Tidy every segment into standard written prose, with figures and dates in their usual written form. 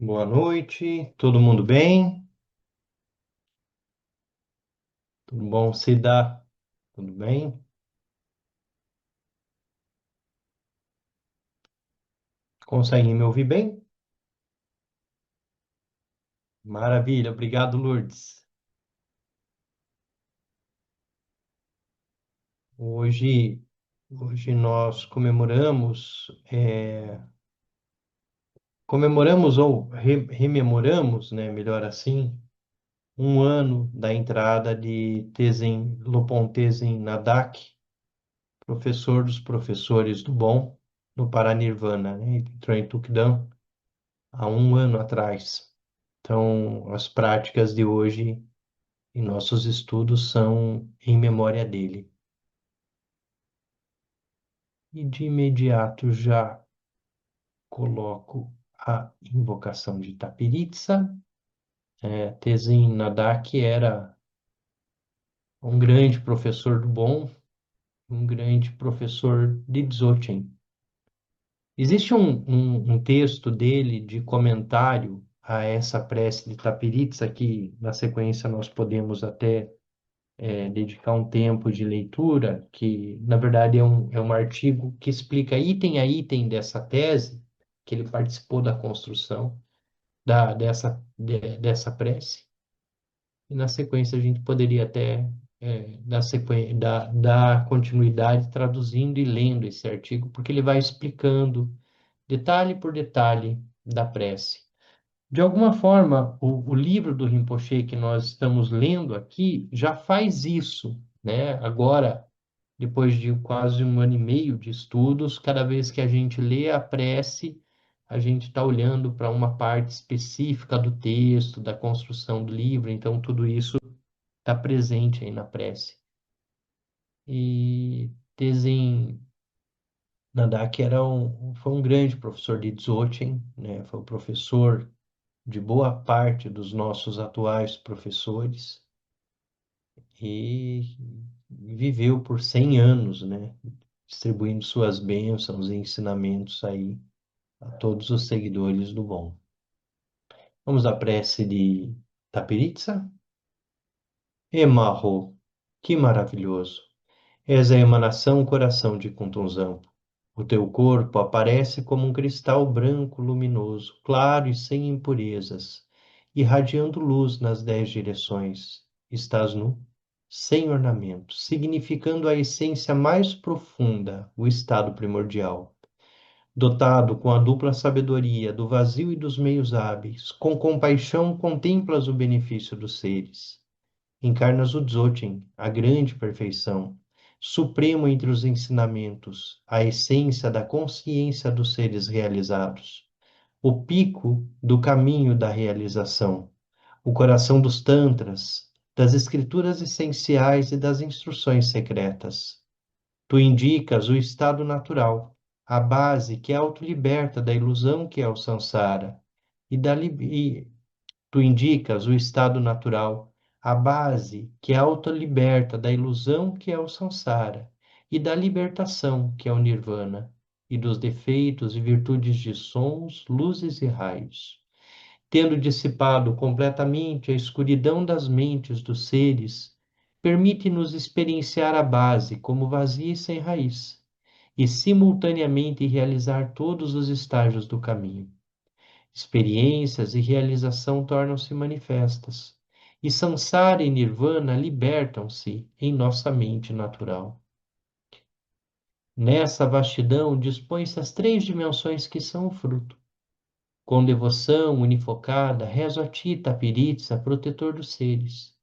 Boa noite, todo mundo bem? Tudo bom, Cida? Tudo bem? Conseguem me ouvir bem? Maravilha, obrigado, Lourdes. Hoje, hoje nós comemoramos ou rememoramos, né, melhor assim, um ano da entrada de Tenzin Lopon Tenzin Nadak, professor dos professores do Bom, no Paranirvana, né? Ele entrou em Tukdam há um ano atrás. Então, as práticas de hoje e nossos estudos são em memória dele. E de imediato já coloco a invocação de Tapiritsa. Tenzin Nadak era um grande professor do bom, um grande professor de Dzogchen. Existe um texto dele de comentário a essa prece de Tapiritsa, que na sequência nós podemos até dedicar um tempo de leitura, que na verdade é um artigo que explica item a item dessa tese, que ele participou da construção dessa prece, e na sequência a gente poderia até dar continuidade traduzindo e lendo esse artigo, porque ele vai explicando detalhe por detalhe da prece. De alguma forma, o livro do Rinpoche que nós estamos lendo aqui já faz isso, né? Agora, depois de quase um ano e meio de estudos, cada vez que a gente lê a prece, a gente está olhando para uma parte específica do texto, da construção do livro, então tudo isso está presente aí na prece. E Tenzin Nadak foi um grande professor de Dzogchen, né? Foi o professor de boa parte dos nossos atuais professores e viveu por 100 anos, né? Distribuindo suas bênçãos e ensinamentos aí a todos os seguidores do bom. Vamos à prece de Tapiritsa. Emarro, que maravilhoso! És a emanação coração de Kuntunzampo. O teu corpo aparece como um cristal branco luminoso, claro e sem impurezas, irradiando luz nas 10 direções. Estás nu, sem ornamento, significando a essência mais profunda, o estado primordial. Dotado com a dupla sabedoria do vazio e dos meios hábeis, com compaixão contemplas o benefício dos seres. Encarnas o Dzogchen, a grande perfeição, supremo entre os ensinamentos, a essência da consciência dos seres realizados, o pico do caminho da realização, o coração dos tantras, das escrituras essenciais e das instruções secretas. Tu indicas o estado natural, a base que autoliberta da ilusão que é o samsara, e tu indicas o estado natural, a base que autoliberta da ilusão que é o samsara, e da libertação que é o nirvana, e dos defeitos e virtudes de sons, luzes e raios. Tendo dissipado completamente a escuridão das mentes dos seres, permite-nos experienciar a base como vazia e sem raiz, e simultaneamente realizar todos os estágios do caminho. Experiências e realização tornam-se manifestas, e samsara e nirvana libertam-se em nossa mente natural. Nessa vastidão dispõe-se as 3 dimensões que são o fruto. Com devoção unifocada, rezo a ti, Tapiritsa, protetor dos seres.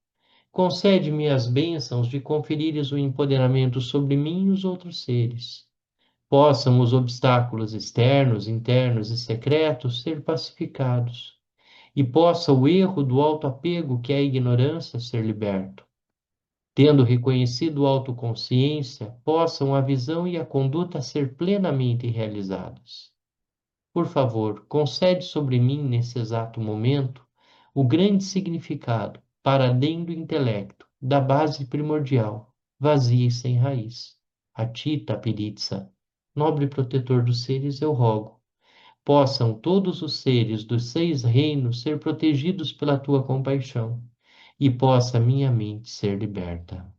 Concede-me as bênçãos de conferires o empoderamento sobre mim e os outros seres. Possam os obstáculos externos, internos e secretos ser pacificados, e possa o erro do autoapego, que é a ignorância, ser liberto. Tendo reconhecido a autoconsciência, possam a visão e a conduta ser plenamente realizadas. Por favor, concede sobre mim, nesse exato momento, o grande significado, para além do intelecto, da base primordial, vazia e sem raiz. A ti, Tapiritsa, nobre protetor dos seres, eu rogo, possam todos os seres dos 6 reinos ser protegidos pela tua compaixão e possa minha mente ser liberta.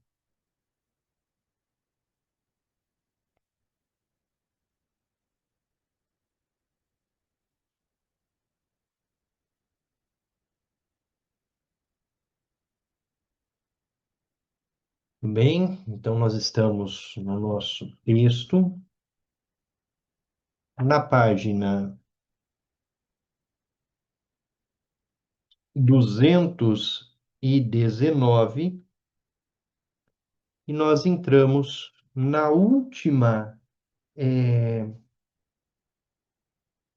Bem, então nós estamos no nosso texto, na página 219, e nós entramos eh,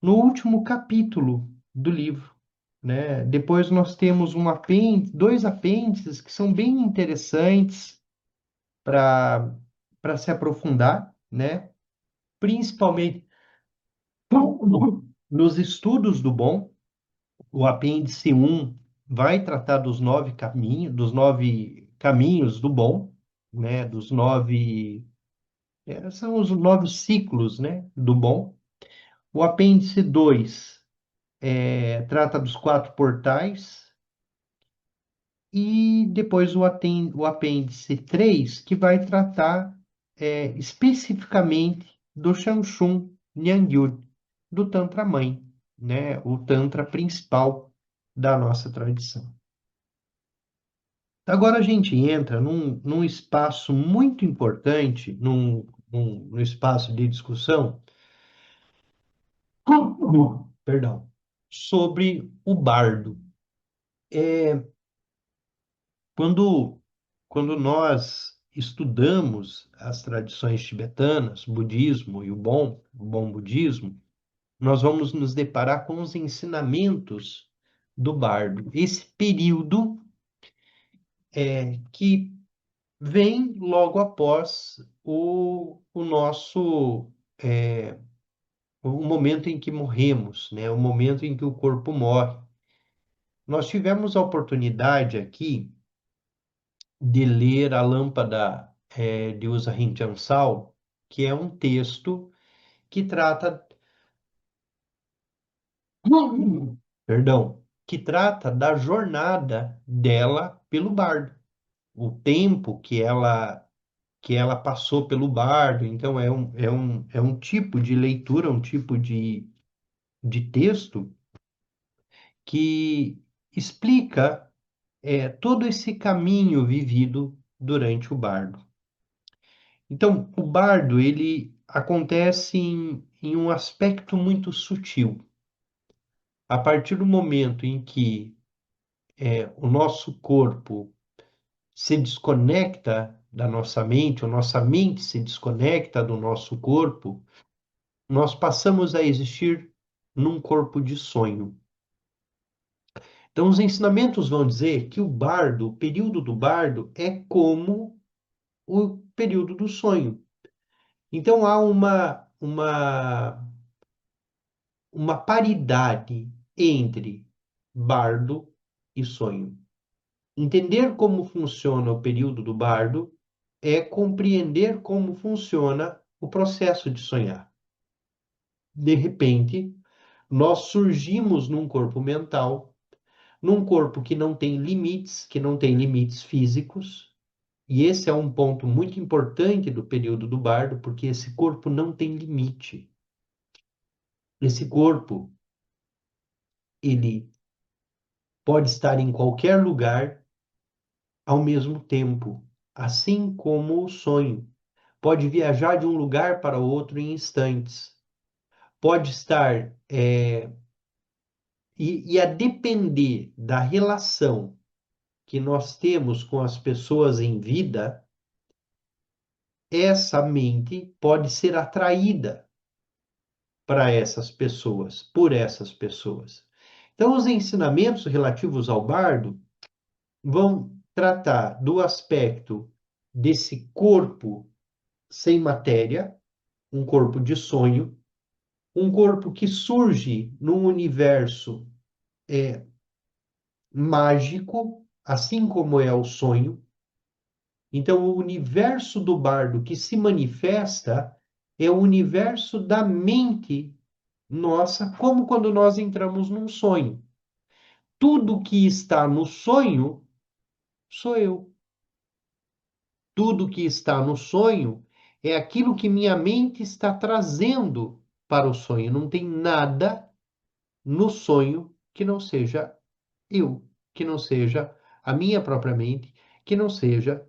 no último capítulo do livro, né? Depois nós temos dois apêndices que são bem interessantes para se aprofundar, né? Principalmente nos estudos do bom. O apêndice 1 vai tratar dos 9 caminhos do bom, né? São os 9 ciclos, né? Do bom. O apêndice 2 trata dos 4 portais. E depois o apêndice 3 que vai tratar especificamente do Shanshun Nyangyur, do Tantra Mãe, né? O Tantra principal da nossa tradição. Agora a gente entra num espaço muito importante, num espaço de discussão, perdão, sobre o bardo. Quando, quando nós estudamos as tradições tibetanas, budismo e o bom budismo, nós vamos nos deparar com os ensinamentos do bardo. Esse período que vem logo após o nosso o momento em que morremos, né? O momento em que o corpo morre. Nós tivemos a oportunidade aqui de ler A Lâmpada de Usahrin Chansal, que é um texto que trata, que trata da jornada dela pelo bardo, o tempo que ela passou pelo bardo. Então é um tipo de leitura, um tipo de texto que explica todo esse caminho vivido durante o bardo. Então, o bardo, ele acontece em um aspecto muito sutil. A partir do momento em que o nosso corpo se desconecta da nossa mente, ou nossa mente se desconecta do nosso corpo, nós passamos a existir num corpo de sonho. Então, os ensinamentos vão dizer que o período do bardo, é como o período do sonho. Então, há uma paridade entre bardo e sonho. Entender como funciona o período do bardo é compreender como funciona o processo de sonhar. De repente, nós surgimos num corpo mental, num corpo que não tem limites físicos, e esse é um ponto muito importante do período do bardo, porque esse corpo não tem limite. Esse corpo, ele pode estar em qualquer lugar ao mesmo tempo, assim como o sonho. Pode viajar de um lugar para outro em instantes. Pode estar, e a depender da relação que nós temos com as pessoas em vida, essa mente pode ser atraída para essas pessoas, por essas pessoas. Então, os ensinamentos relativos ao bardo vão tratar do aspecto desse corpo sem matéria, um corpo de sonho, um corpo que surge num universo mágico, assim como é o sonho. Então, o universo do bardo que se manifesta é o universo da mente, nossa, como quando nós entramos num sonho. Tudo que está no sonho sou eu. Tudo que está no sonho é aquilo que minha mente está trazendo para o sonho. Não tem nada no sonho que não seja eu, que não seja a minha própria mente, que não seja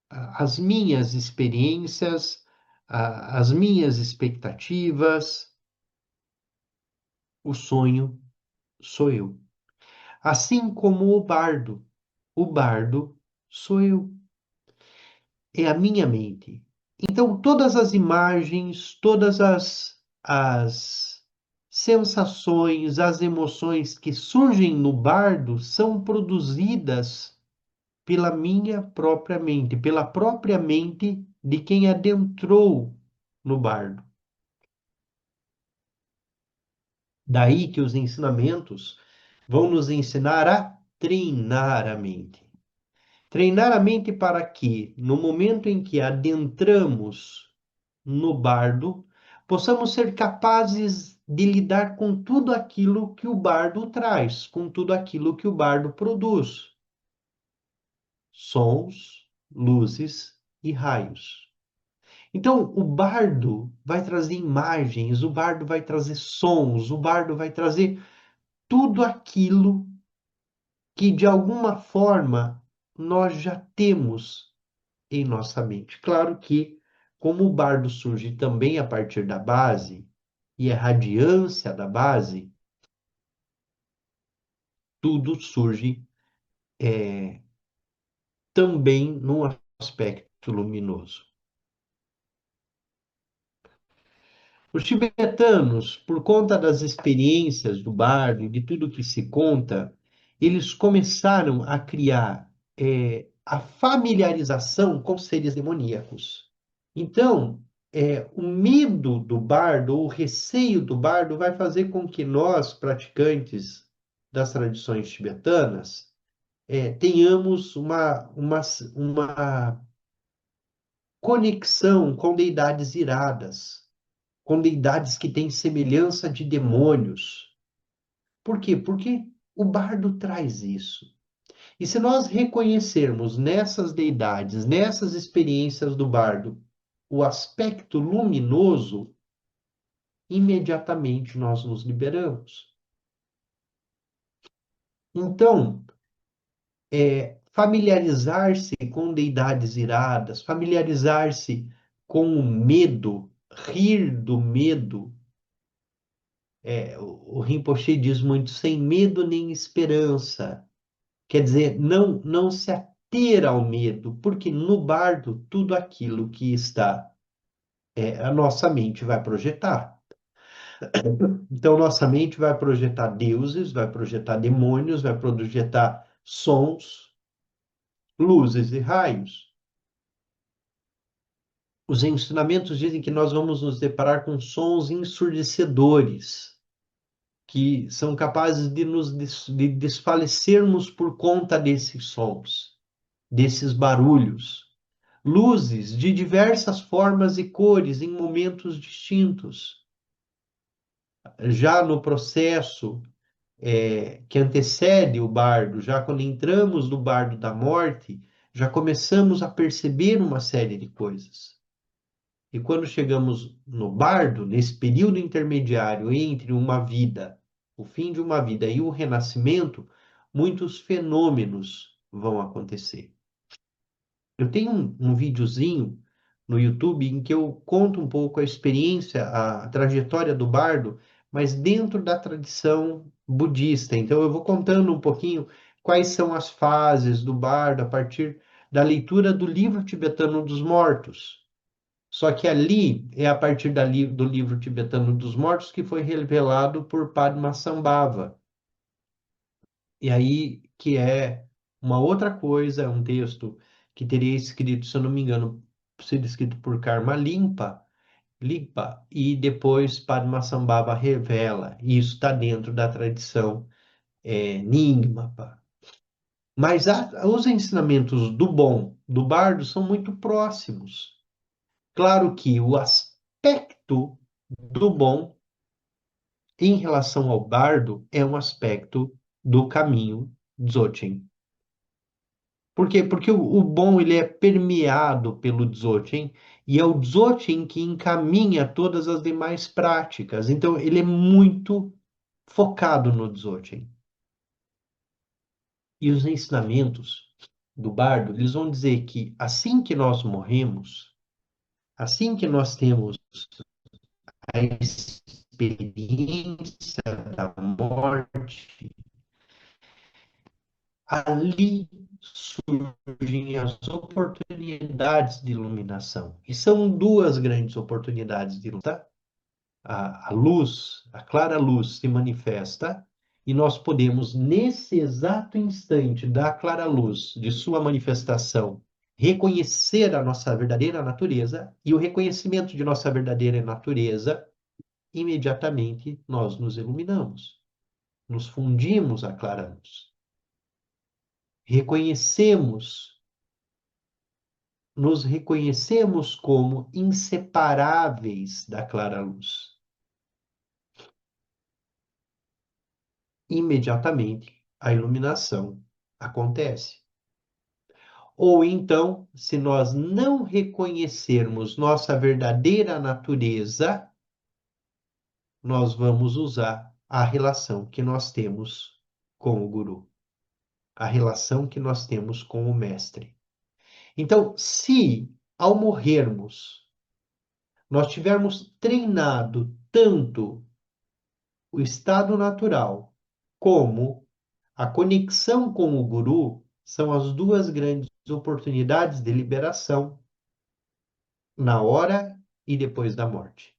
as minhas experiências, as minhas expectativas. O sonho sou eu. Assim como o bardo sou eu, é a minha mente. Então, todas as imagens, as sensações, as emoções que surgem no bardo são produzidas pela minha própria mente, pela própria mente de quem adentrou no bardo. Daí que os ensinamentos vão nos ensinar a treinar a mente. Treinar a mente para que, no momento em que adentramos no bardo, possamos ser capazes de lidar com tudo aquilo que o bardo traz, com tudo aquilo que o bardo produz: sons, luzes e raios. Então, o bardo vai trazer imagens, o bardo vai trazer sons, o bardo vai trazer tudo aquilo que, de alguma forma, nós já temos em nossa mente. Claro que, como o bardo surge também a partir da base, e é radiância da base, tudo surge também num aspecto luminoso. Os tibetanos, por conta das experiências do bardo e de tudo que se conta, eles começaram a criar a familiarização com seres demoníacos. Então, o medo do bardo, ou o receio do bardo, vai fazer com que nós, praticantes das tradições tibetanas, tenhamos uma conexão com deidades iradas, com deidades que têm semelhança de demônios. Por quê? Porque o bardo traz isso. E se nós reconhecermos nessas deidades, nessas experiências do bardo, o aspecto luminoso, imediatamente nós nos liberamos. Então, familiarizar-se com deidades iradas, familiarizar-se com o medo, rir do medo. O Rinpoche diz muito, sem medo nem esperança. Quer dizer, não se ater ao medo, porque no bardo tudo aquilo que está, a nossa mente vai projetar. Então, nossa mente vai projetar deuses, vai projetar demônios, vai projetar sons, luzes e raios. Os ensinamentos dizem que nós vamos nos deparar com sons ensurdecedores, que são capazes de de desfalecermos por conta desses sons, desses barulhos. Luzes de diversas formas e cores em momentos distintos. Já no processo que antecede o bardo, já quando entramos no bardo da morte, já começamos a perceber uma série de coisas. E quando chegamos no bardo, nesse período intermediário entre uma vida, o fim de uma vida e o renascimento, muitos fenômenos vão acontecer. Eu tenho um videozinho no YouTube em que eu conto um pouco a experiência, a trajetória do bardo, mas dentro da tradição budista. Então eu vou contando um pouquinho quais são as fases do bardo a partir da leitura do livro tibetano dos mortos. Só que ali é a partir do livro tibetano dos mortos que foi revelado por Padmasambhava. E aí que é uma outra coisa, é um texto que teria escrito, se eu não me engano, sido escrito por Karma Limpa, e depois Padmasambhava revela. E isso está dentro da tradição Nyingma. Mas os ensinamentos do bom, do bardo, são muito próximos. Claro que o aspecto do bom em relação ao bardo é um aspecto do caminho Dzogchen. Por quê? Porque o bom ele é permeado pelo Dzogchen e é o Dzogchen que encaminha todas as demais práticas. Então ele é muito focado no Dzogchen. E os ensinamentos do bardo, eles vão dizer que assim que nós morremos, assim que nós temos a experiência da morte, ali surgem as oportunidades de iluminação. E são duas grandes oportunidades de iluminação. A luz, a clara luz se manifesta e nós podemos, nesse exato instante da clara luz, de sua manifestação, reconhecer a nossa verdadeira natureza e o reconhecimento de nossa verdadeira natureza, imediatamente nós nos iluminamos, nos fundimos à clara luz. Reconhecemos, nos reconhecemos como inseparáveis da clara luz. Imediatamente a iluminação acontece. Ou então, se nós não reconhecermos nossa verdadeira natureza, nós vamos usar a relação que nós temos com o guru, a relação que nós temos com o mestre. Então, se ao morrermos nós tivermos treinado tanto o estado natural como a conexão com o guru, são as duas grandes oportunidades de liberação na hora e depois da morte.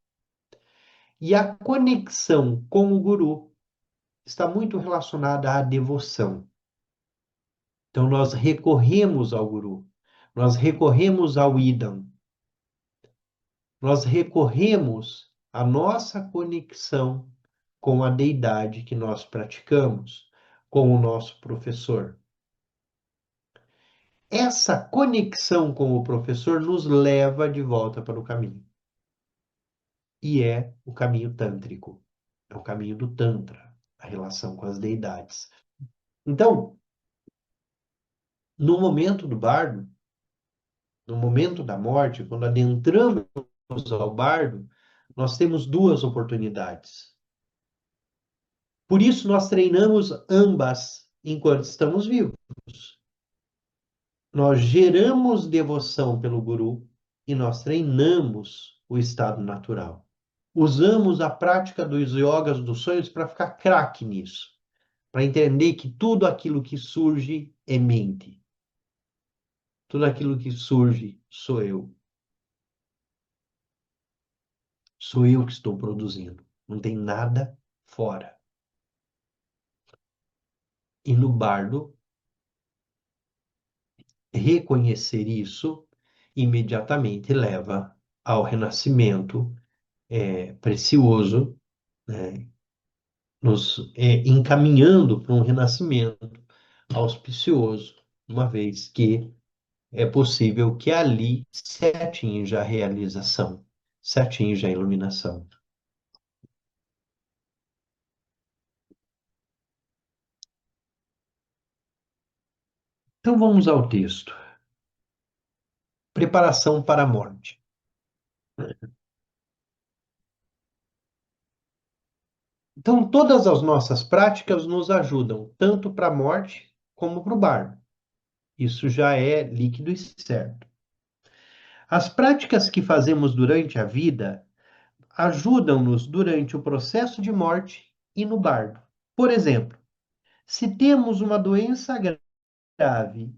E a conexão com o guru está muito relacionada à devoção. Então nós recorremos ao guru, nós recorremos ao idam, nós recorremos à nossa conexão com a deidade que nós praticamos, com o nosso professor. Essa conexão com o professor nos leva de volta para o caminho. E é o caminho tântrico, é o caminho do Tantra, a relação com as deidades. Então, no momento do bardo, no momento da morte, quando adentramos ao bardo, nós temos duas oportunidades. Por isso, nós treinamos ambas enquanto estamos vivos. Nós geramos devoção pelo guru e nós treinamos o estado natural. Usamos a prática dos yogas dos sonhos para ficar craque nisso, para entender que tudo aquilo que surge é mente. Tudo aquilo que surge sou eu. Sou eu que estou produzindo. Não tem nada fora. E no bardo, reconhecer isso imediatamente leva ao renascimento precioso, né? Nos encaminhando para um renascimento auspicioso, uma vez que é possível que ali se atinja a realização, se atinja a iluminação. Então vamos ao texto. Preparação para a morte. Então todas as nossas práticas nos ajudam tanto para a morte como para o bardo. Isso já é líquido e certo. As práticas que fazemos durante a vida ajudam-nos durante o processo de morte e no bardo. Por exemplo, se temos uma doença grave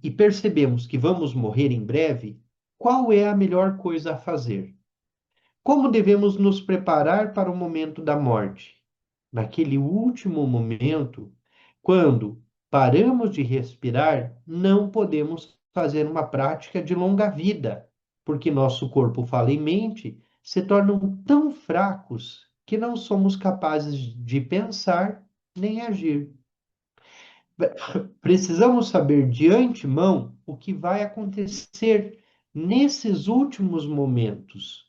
e percebemos que vamos morrer em breve, qual é a melhor coisa a fazer? Como devemos nos preparar para o momento da morte? Naquele último momento, quando paramos de respirar, não podemos fazer uma prática de longa vida, porque nosso corpo, fala e mente se tornam tão fracos que não somos capazes de pensar nem agir. Precisamos saber de antemão o que vai acontecer nesses últimos momentos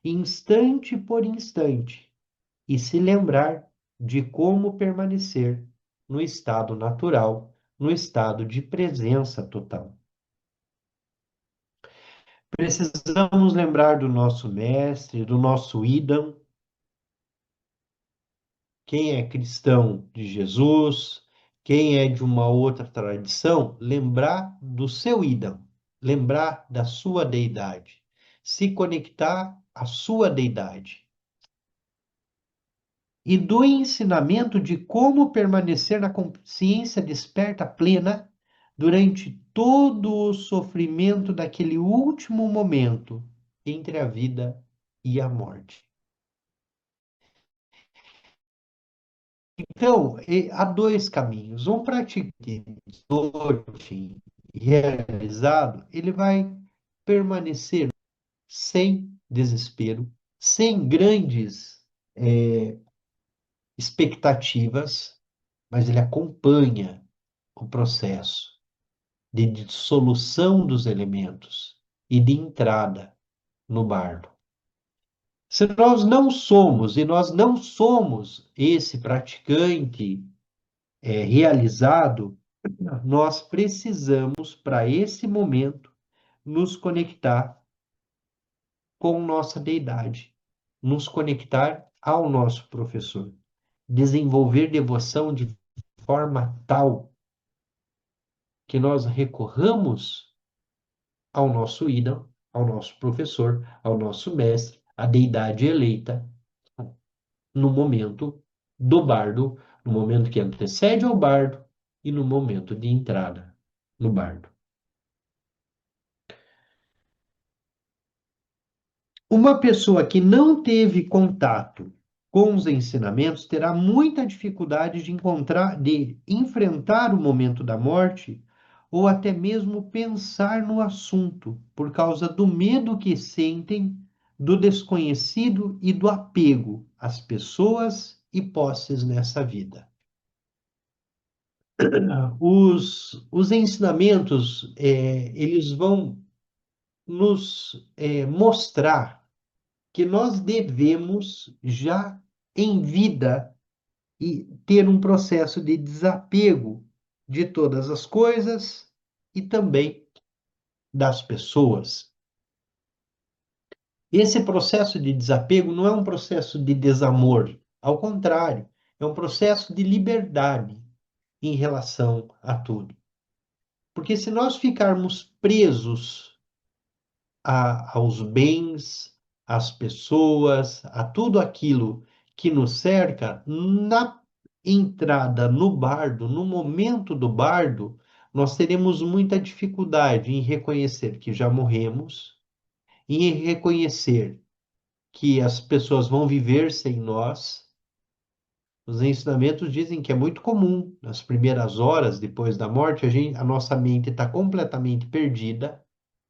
instante por instante, e se lembrar de como permanecer no estado natural, no estado de presença total. Precisamos lembrar do nosso mestre, do nosso idam, quem é cristão de Jesus, quem é de uma outra tradição, lembrar do seu idam, lembrar da sua deidade, se conectar à sua deidade. E do ensinamento de como permanecer na consciência desperta plena durante todo o sofrimento daquele último momento entre a vida e a morte. Então, há dois caminhos. Um praticante realizado, ele vai permanecer sem desespero, sem grandes expectativas, mas ele acompanha o processo de dissolução dos elementos e de entrada no bardo. Se nós não somos, e nós não somos esse praticante realizado, nós precisamos, para esse momento, nos conectar com nossa deidade, nos conectar ao nosso professor, desenvolver devoção de forma tal que nós recorramos ao nosso ídolo, ao nosso professor, ao nosso mestre, à deidade eleita, no momento do bardo, no momento que antecede ao bardo e no momento de entrada no bardo. Uma pessoa que não teve contato com os ensinamentos terá muita dificuldade de encontrar, de enfrentar o momento da morte ou até mesmo pensar no assunto, por causa do medo que sentem do desconhecido e do apego às pessoas e posses nessa vida. Os ensinamentos, eles vão nos mostrar que nós devemos já em vida e ter um processo de desapego de todas as coisas e também das pessoas. Esse processo de desapego não é um processo de desamor, ao contrário, é um processo de liberdade em relação a tudo. Porque se nós ficarmos presos aos bens, às pessoas, a tudo aquilo que nos cerca, na entrada no bardo, no momento do bardo, nós teremos muita dificuldade em reconhecer que já morremos, em reconhecer que as pessoas vão viver sem nós. Os ensinamentos dizem que é muito comum, nas primeiras horas depois da morte, a nossa mente está completamente perdida,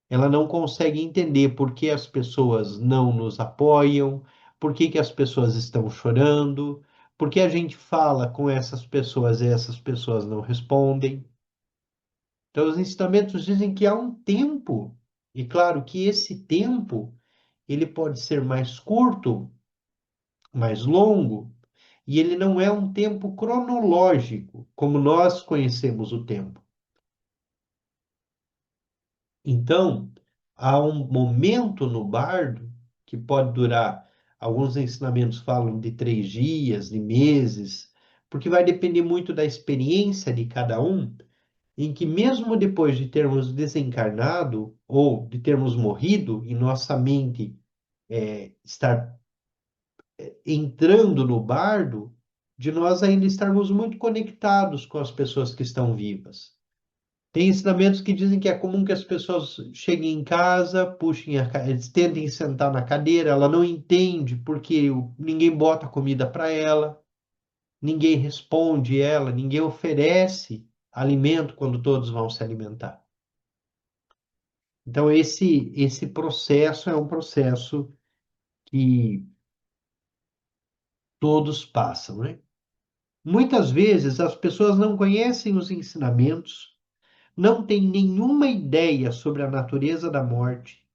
ela não consegue entender por que as pessoas não nos apoiam, por que as pessoas estão chorando, por que a gente fala com essas pessoas e essas pessoas não respondem. Então, os ensinamentos dizem que há um tempo, e claro que esse tempo ele pode ser mais curto, mais longo, e ele não é um tempo cronológico, como nós conhecemos o tempo. Então, há um momento no bardo que pode durar, alguns ensinamentos falam de 3 dias, de meses, porque vai depender muito da experiência de cada um, em que mesmo depois de termos desencarnado ou de termos morrido e nossa mente estar entrando no bardo, de nós ainda estarmos muito conectados com as pessoas que estão vivas. Tem ensinamentos que dizem que é comum que as pessoas cheguem em casa, eles tentem sentar na cadeira, ela não entende porque ninguém bota comida para ela, ninguém responde ela, ninguém oferece alimento quando todos vão se alimentar. Então esse processo é um processo que todos passam, né? Muitas vezes as pessoas não conhecem os ensinamentos, não têm nenhuma ideia sobre a natureza da morte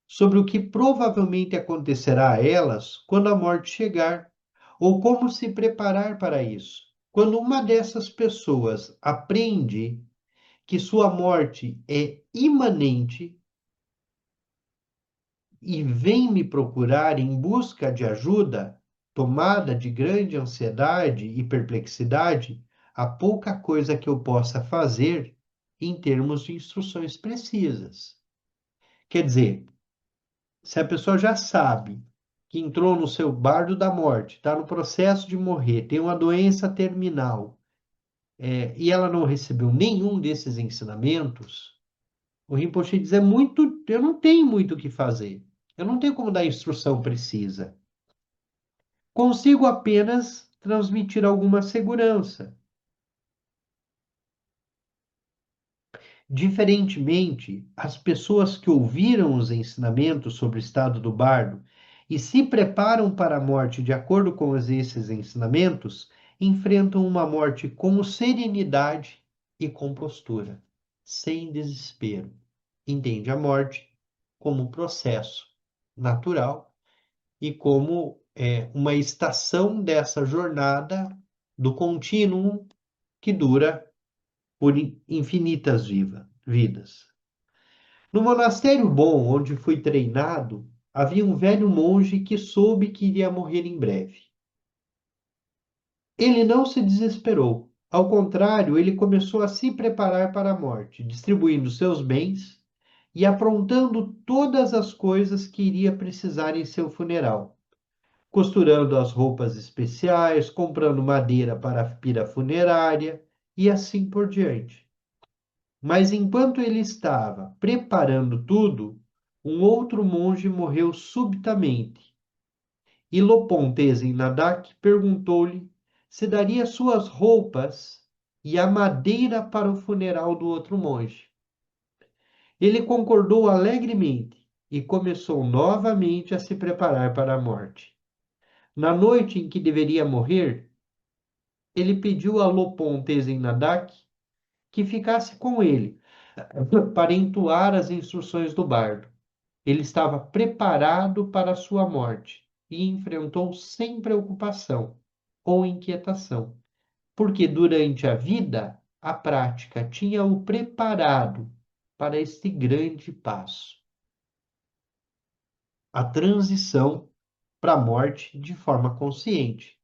sobre o que provavelmente acontecerá a elas quando a morte chegar, ou como se preparar para isso. Quando uma dessas pessoas aprende que sua morte é imanente e vem me procurar em busca de ajuda, tomada de grande ansiedade e perplexidade, há pouca coisa que eu possa fazer em termos de instruções precisas. Quer dizer, se a pessoa já sabe que entrou no seu bardo da morte, está no processo de morrer, tem uma doença terminal, e ela não recebeu nenhum desses ensinamentos, o Rinpoche diz, eu não tenho muito o que fazer. Eu não tenho como dar instrução precisa. Consigo apenas transmitir alguma segurança. Diferentemente, as pessoas que ouviram os ensinamentos sobre o estado do bardo e se preparam para a morte de acordo com esses ensinamentos, enfrentam uma morte com serenidade e compostura, sem desespero. Entende a morte como um processo natural e como uma estação dessa jornada do contínuo que dura por infinitas vidas. No monastério bom, onde fui treinado, havia um velho monge que soube que iria morrer em breve. Ele não se desesperou. Ao contrário, ele começou a se preparar para a morte, distribuindo seus bens e aprontando todas as coisas que iria precisar em seu funeral, costurando as roupas especiais, comprando madeira para a pira funerária e assim por diante. Mas enquanto ele estava preparando tudo, um outro monge morreu subitamente. E Lopon Tesen Nadak perguntou-lhe se daria suas roupas e a madeira para o funeral do outro monge. Ele concordou alegremente e começou novamente a se preparar para a morte. Na noite em que deveria morrer, ele pediu a Lopon Tesen Nadak que ficasse com ele para entoar as instruções do bardo. Ele estava preparado para a sua morte e enfrentou sem preocupação ou inquietação, porque durante a vida a prática tinha-o preparado para este grande passo, a transição para a morte de forma consciente.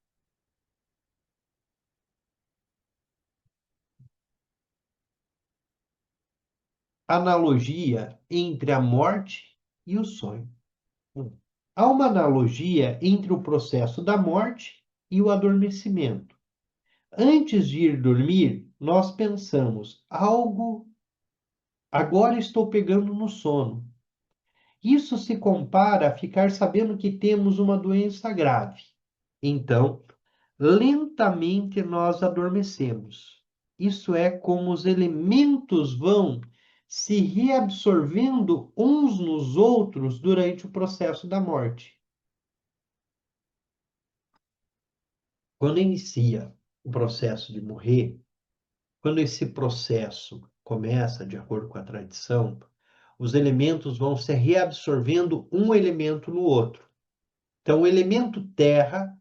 Analogia entre a morte e o sonho. Há uma analogia entre o processo da morte e o adormecimento. Antes de ir dormir, nós pensamos, algo, agora estou pegando no sono. Isso se compara a ficar sabendo que temos uma doença grave. Então, lentamente nós adormecemos. Isso é como os elementos vão se reabsorvendo uns nos outros durante o processo da morte. Quando inicia o processo de morrer, quando esse processo começa, de acordo com a tradição, os elementos vão se reabsorvendo um elemento no outro. Então, o elemento terra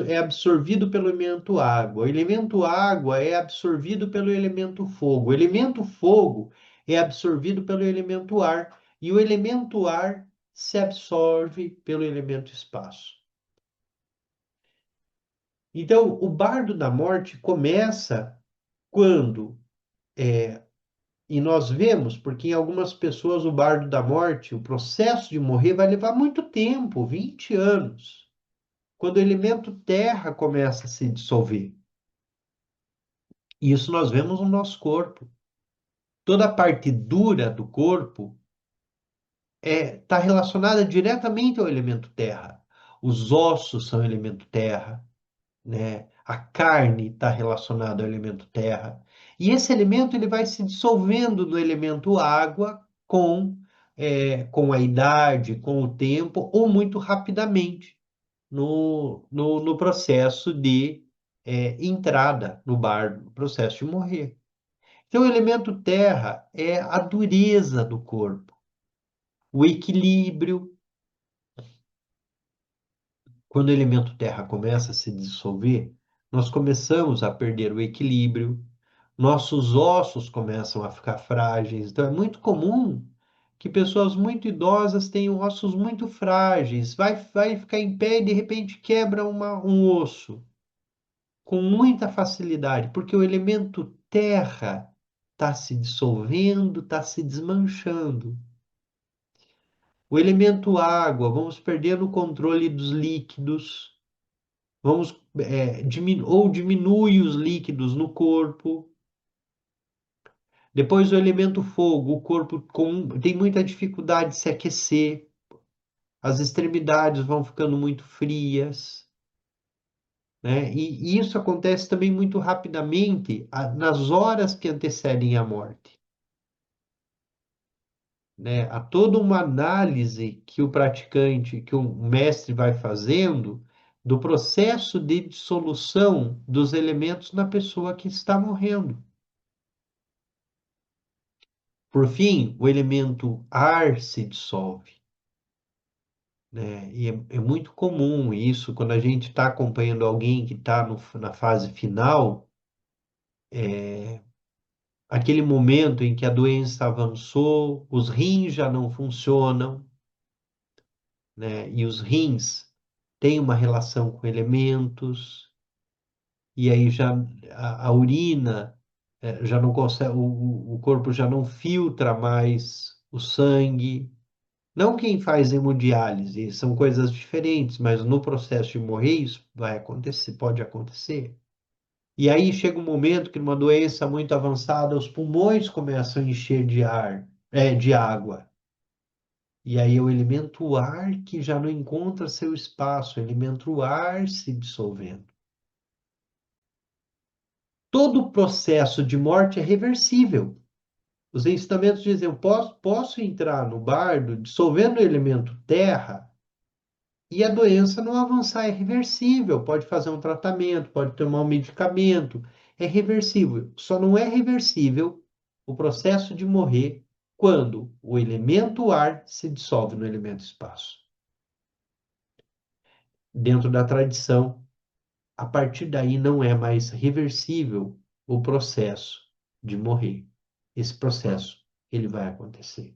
é absorvido pelo elemento água. O elemento água é absorvido pelo elemento fogo. O elemento fogo é absorvido pelo elemento ar. E o elemento ar se absorve pelo elemento espaço. Então, o bardo da morte começa quando e nós vemos, porque em algumas pessoas o bardo da morte, o processo de morrer vai levar muito tempo, 20 anos, quando o elemento terra começa a se dissolver. E isso nós vemos no nosso corpo. Toda a parte dura do corpo está relacionada diretamente ao elemento terra. Os ossos são elemento terra, né? A carne está relacionada ao elemento terra. E esse elemento ele vai se dissolvendo no elemento água com a idade, com o tempo, ou muito rapidamente no processo de entrada no bar, no processo de morrer. Então, o elemento terra é a dureza do corpo. O equilíbrio, quando o elemento terra começa a se dissolver, nós começamos a perder o equilíbrio, nossos ossos começam a ficar frágeis. Então, é muito comum que pessoas muito idosas tenham ossos muito frágeis, vai ficar em pé e de repente quebra um osso com muita facilidade, porque o elemento terra está se dissolvendo, está se desmanchando. O elemento água, vamos perdendo o controle dos líquidos, vamos ou diminui os líquidos no corpo. Depois o elemento fogo, o corpo tem muita dificuldade de se aquecer, as extremidades vão ficando muito frias, né? E isso acontece também muito rapidamente nas horas que antecedem a morte, né? Há toda uma análise que o praticante, que o mestre vai fazendo do processo de dissolução dos elementos na pessoa que está morrendo. Por fim, o elemento ar se dissolve, né? E é muito comum isso quando a gente está acompanhando alguém que está na fase final, aquele momento em que a doença avançou, os rins já não funcionam, né? E os rins têm uma relação com elementos, e aí já a urina já não consegue, o corpo já não filtra mais o sangue. Não quem faz hemodiálise, são coisas diferentes, mas no processo de morrer isso vai acontecer, pode acontecer. E aí chega um momento que numa doença muito avançada, os pulmões começam a encher de ar, de água. E aí o elemento ar que já não encontra seu espaço, o elemento ar se dissolvendo. Todo o processo de morte é reversível. Os ensinamentos dizem, eu posso entrar no bardo dissolvendo o elemento terra e a doença não avançar, é reversível. Pode fazer um tratamento, pode tomar um medicamento, é reversível. Só não é reversível o processo de morrer quando o elemento ar se dissolve no elemento espaço. Dentro da tradição, a partir daí não é mais reversível o processo de morrer. Esse processo, ele vai acontecer.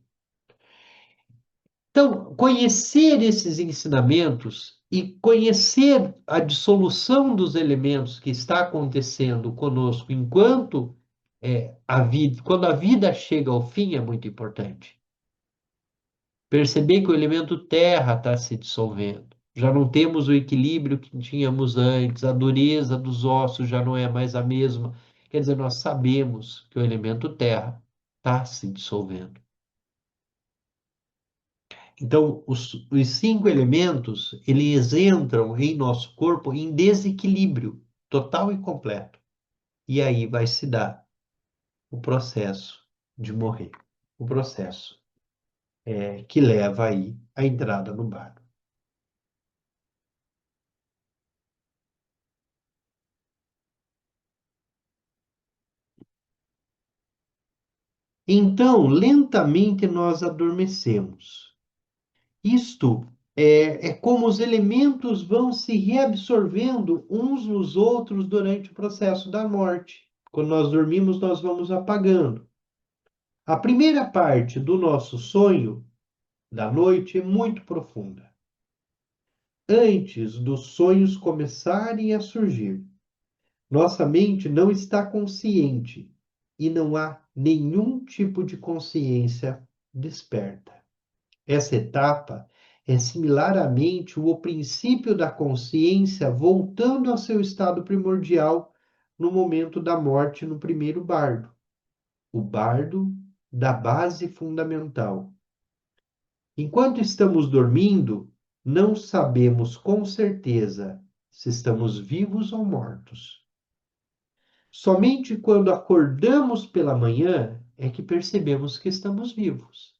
Então, conhecer esses ensinamentos e conhecer a dissolução dos elementos que está acontecendo conosco enquanto a vida, quando a vida chega ao fim, é muito importante. Perceber que o elemento terra está se dissolvendo. Já não temos o equilíbrio que tínhamos antes, a dureza dos ossos já não é mais a mesma. Quer dizer, nós sabemos que o elemento terra está se dissolvendo. Então, os cinco elementos, eles entram em nosso corpo em desequilíbrio total e completo. E aí vai se dar o processo de morrer. O processo que leva aí à entrada no bardo. Então, lentamente nós adormecemos. Isto é como os elementos vão se reabsorvendo uns nos outros durante o processo da morte. Quando nós dormimos, nós vamos apagando. A primeira parte do nosso sonho da noite é muito profunda. Antes dos sonhos começarem a surgir, nossa mente não está consciente e não há nenhum tipo de consciência desperta. Essa etapa é similar à mente o princípio da consciência voltando ao seu estado primordial no momento da morte no primeiro bardo, o bardo da base fundamental. Enquanto estamos dormindo, não sabemos com certeza se estamos vivos ou mortos. Somente quando acordamos pela manhã é que percebemos que estamos vivos.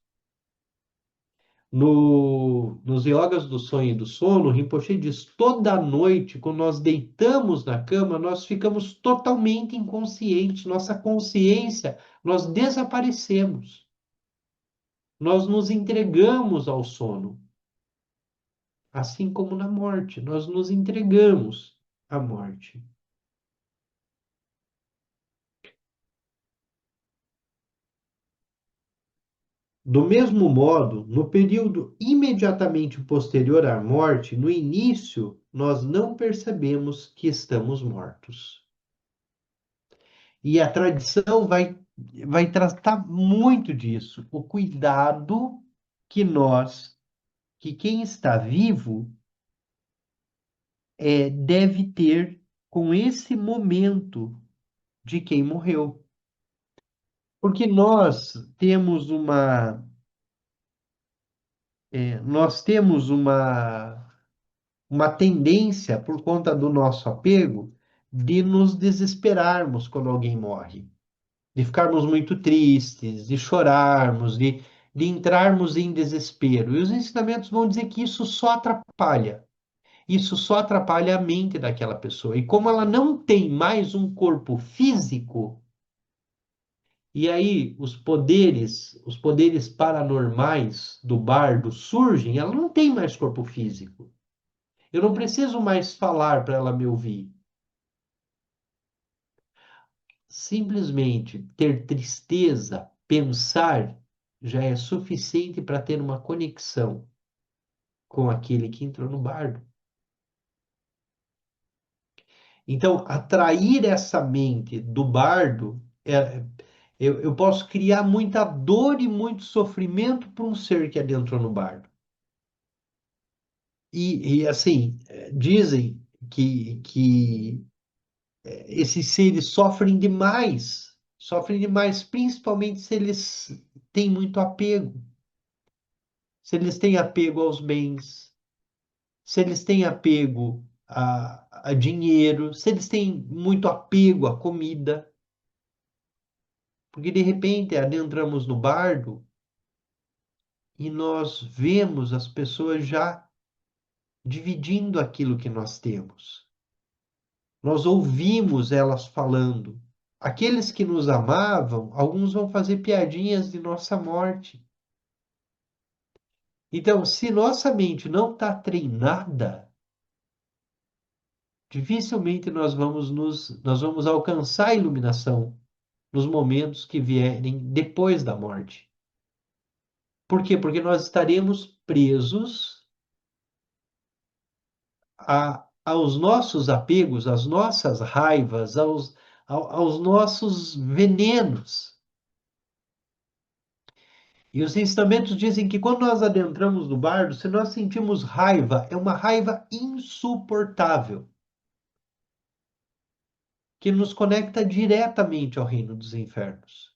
Nos yogas do sonho e do sono, Rinpoche diz, toda noite, quando nós deitamos na cama, nós ficamos totalmente inconscientes, nossa consciência, nós desaparecemos. Nós nos entregamos ao sono, assim como na morte, nós nos entregamos à morte. Do mesmo modo, no período imediatamente posterior à morte, no início, nós não percebemos que estamos mortos. E a tradição vai tratar muito disso, o cuidado que que quem está vivo, deve ter com esse momento de quem morreu. Porque nós temos uma tendência, por conta do nosso apego, de nos desesperarmos quando alguém morre, de ficarmos muito tristes, de chorarmos, de entrarmos em desespero. E os ensinamentos vão dizer que isso só atrapalha a mente daquela pessoa. E como ela não tem mais um corpo físico, e aí os poderes paranormais do bardo surgem, ela não tem mais corpo físico. Eu não preciso mais falar para ela me ouvir. Simplesmente ter tristeza, pensar, já é suficiente para ter uma conexão com aquele que entrou no bardo. Então, atrair essa mente do bardo, eu posso criar muita dor e muito sofrimento para um ser que adentrou no bardo. Assim, dizem que esses seres sofrem demais, principalmente se eles têm muito apego, se eles têm apego aos bens, se eles têm apego a dinheiro, se eles têm muito apego à comida, porque de repente adentramos no bardo e nós vemos as pessoas já dividindo aquilo que nós temos. Nós ouvimos elas falando. Aqueles que nos amavam, alguns vão fazer piadinhas de nossa morte. Então, se nossa mente não está treinada, dificilmente nós vamos alcançar a iluminação nos momentos que vierem depois da morte. Por quê? Porque nós estaremos presos aos nossos apegos, às nossas raivas, aos nossos venenos. E os ensinamentos dizem que quando nós adentramos no bardo, se nós sentimos raiva, é uma raiva insuportável, que nos conecta diretamente ao reino dos infernos.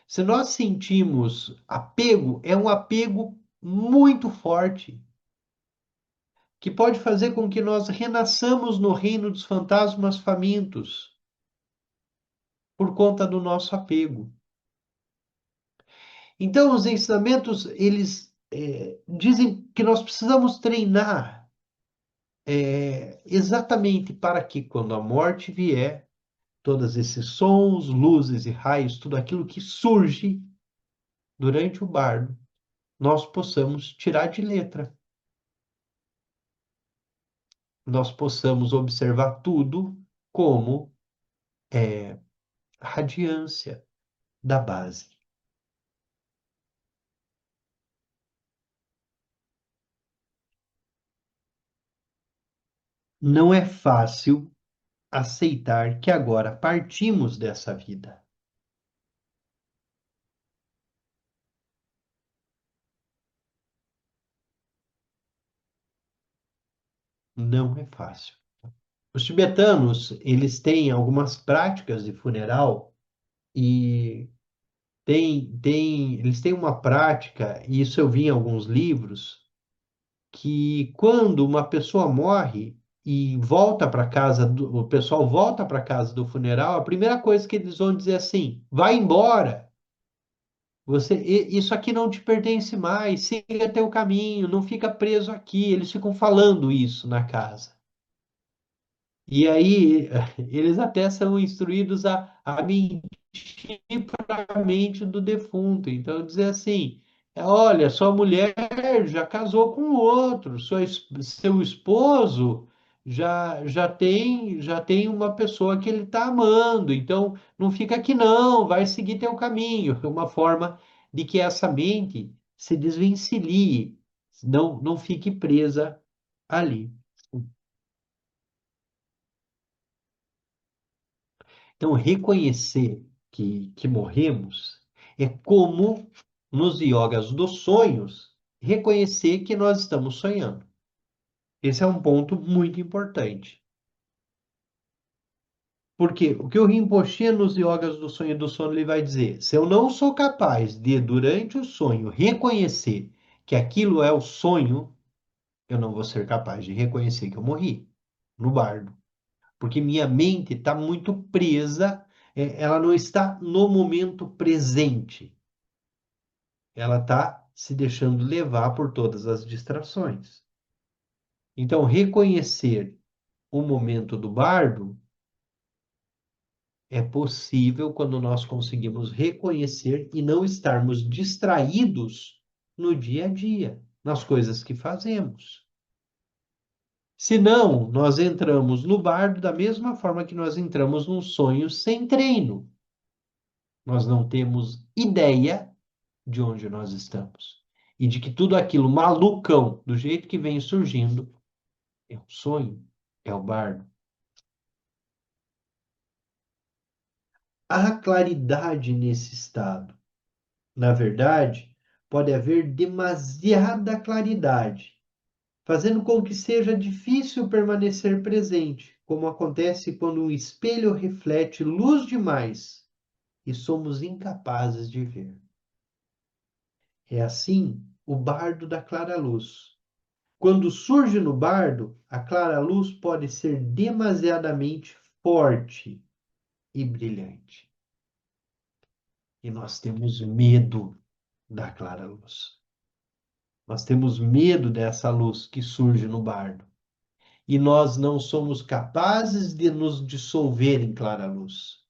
Se nós sentimos apego, é um apego muito forte, que pode fazer com que nós renasçamos no reino dos fantasmas famintos, por conta do nosso apego. Então, os ensinamentos, eles dizem que nós precisamos treinar exatamente para que, quando a morte vier, todos esses sons, luzes e raios, tudo aquilo que surge durante o bardo, nós possamos tirar de letra. Nós possamos observar tudo como radiância da base. Não é fácil aceitar que agora partimos dessa vida. Não é fácil. Os tibetanos, eles têm algumas práticas de funeral e eles têm uma prática, e isso eu vi em alguns livros, que quando uma pessoa morre e volta para casa, o pessoal volta para casa do funeral, a primeira coisa que eles vão dizer é assim: vai embora. Isso aqui não te pertence mais, siga teu caminho, não fica preso aqui. Eles ficam falando isso na casa. E aí, eles até são instruídos a mentir para a mente do defunto. Então, dizer assim: olha, sua mulher já casou com outro, seu esposo já tem uma pessoa que ele está amando, então não fica aqui não, vai seguir teu caminho. É uma forma de que essa mente se desvencilhe, não fique presa ali. Então, reconhecer que morremos é como nos yogas dos sonhos, reconhecer que nós estamos sonhando. Esse é um ponto muito importante. Porque o que o Rinpoche nos yogas do sonho e do sono ele vai dizer, se eu não sou capaz de, durante o sonho, reconhecer que aquilo é o sonho, eu não vou ser capaz de reconhecer que eu morri no bardo. Porque minha mente está muito presa, ela não está no momento presente. Ela está se deixando levar por todas as distrações. Então, reconhecer o momento do bardo é possível quando nós conseguimos reconhecer e não estarmos distraídos no dia a dia, nas coisas que fazemos. Senão, nós entramos no bardo da mesma forma que nós entramos num sonho sem treino. Nós não temos ideia de onde nós estamos. E de que tudo aquilo malucão, do jeito que vem surgindo, é um sonho, é o bardo. Há claridade nesse estado. Na verdade, pode haver demasiada claridade, fazendo com que seja difícil permanecer presente, como acontece quando um espelho reflete luz demais e somos incapazes de ver. É assim o bardo da clara-luz. Quando surge no bardo, a clara-luz pode ser demasiadamente forte e brilhante. E nós temos medo da clara-luz. Nós temos medo dessa luz que surge no bardo. E nós não somos capazes de nos dissolver em clara-luz.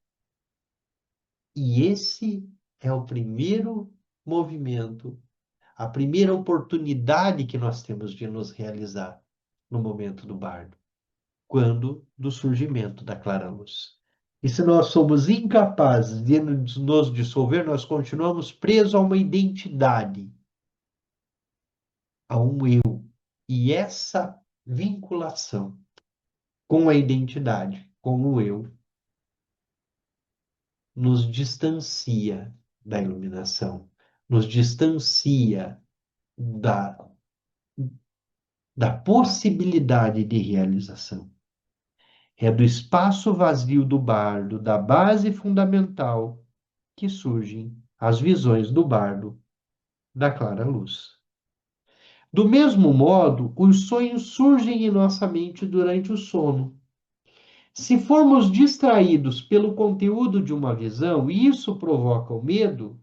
E esse é o primeiro movimento, a primeira oportunidade que nós temos de nos realizar no momento do bardo, quando do surgimento da clara-luz. E se nós somos incapazes de nos dissolver, nós continuamos presos a uma identidade, a um eu. E essa vinculação com a identidade, com o eu, nos distancia da iluminação, nos distancia da, da possibilidade de realização. É do espaço vazio do bardo, da base fundamental, que surgem as visões do bardo da clara luz. Do mesmo modo, os sonhos surgem em nossa mente durante o sono. Se formos distraídos pelo conteúdo de uma visão e isso provoca o medo,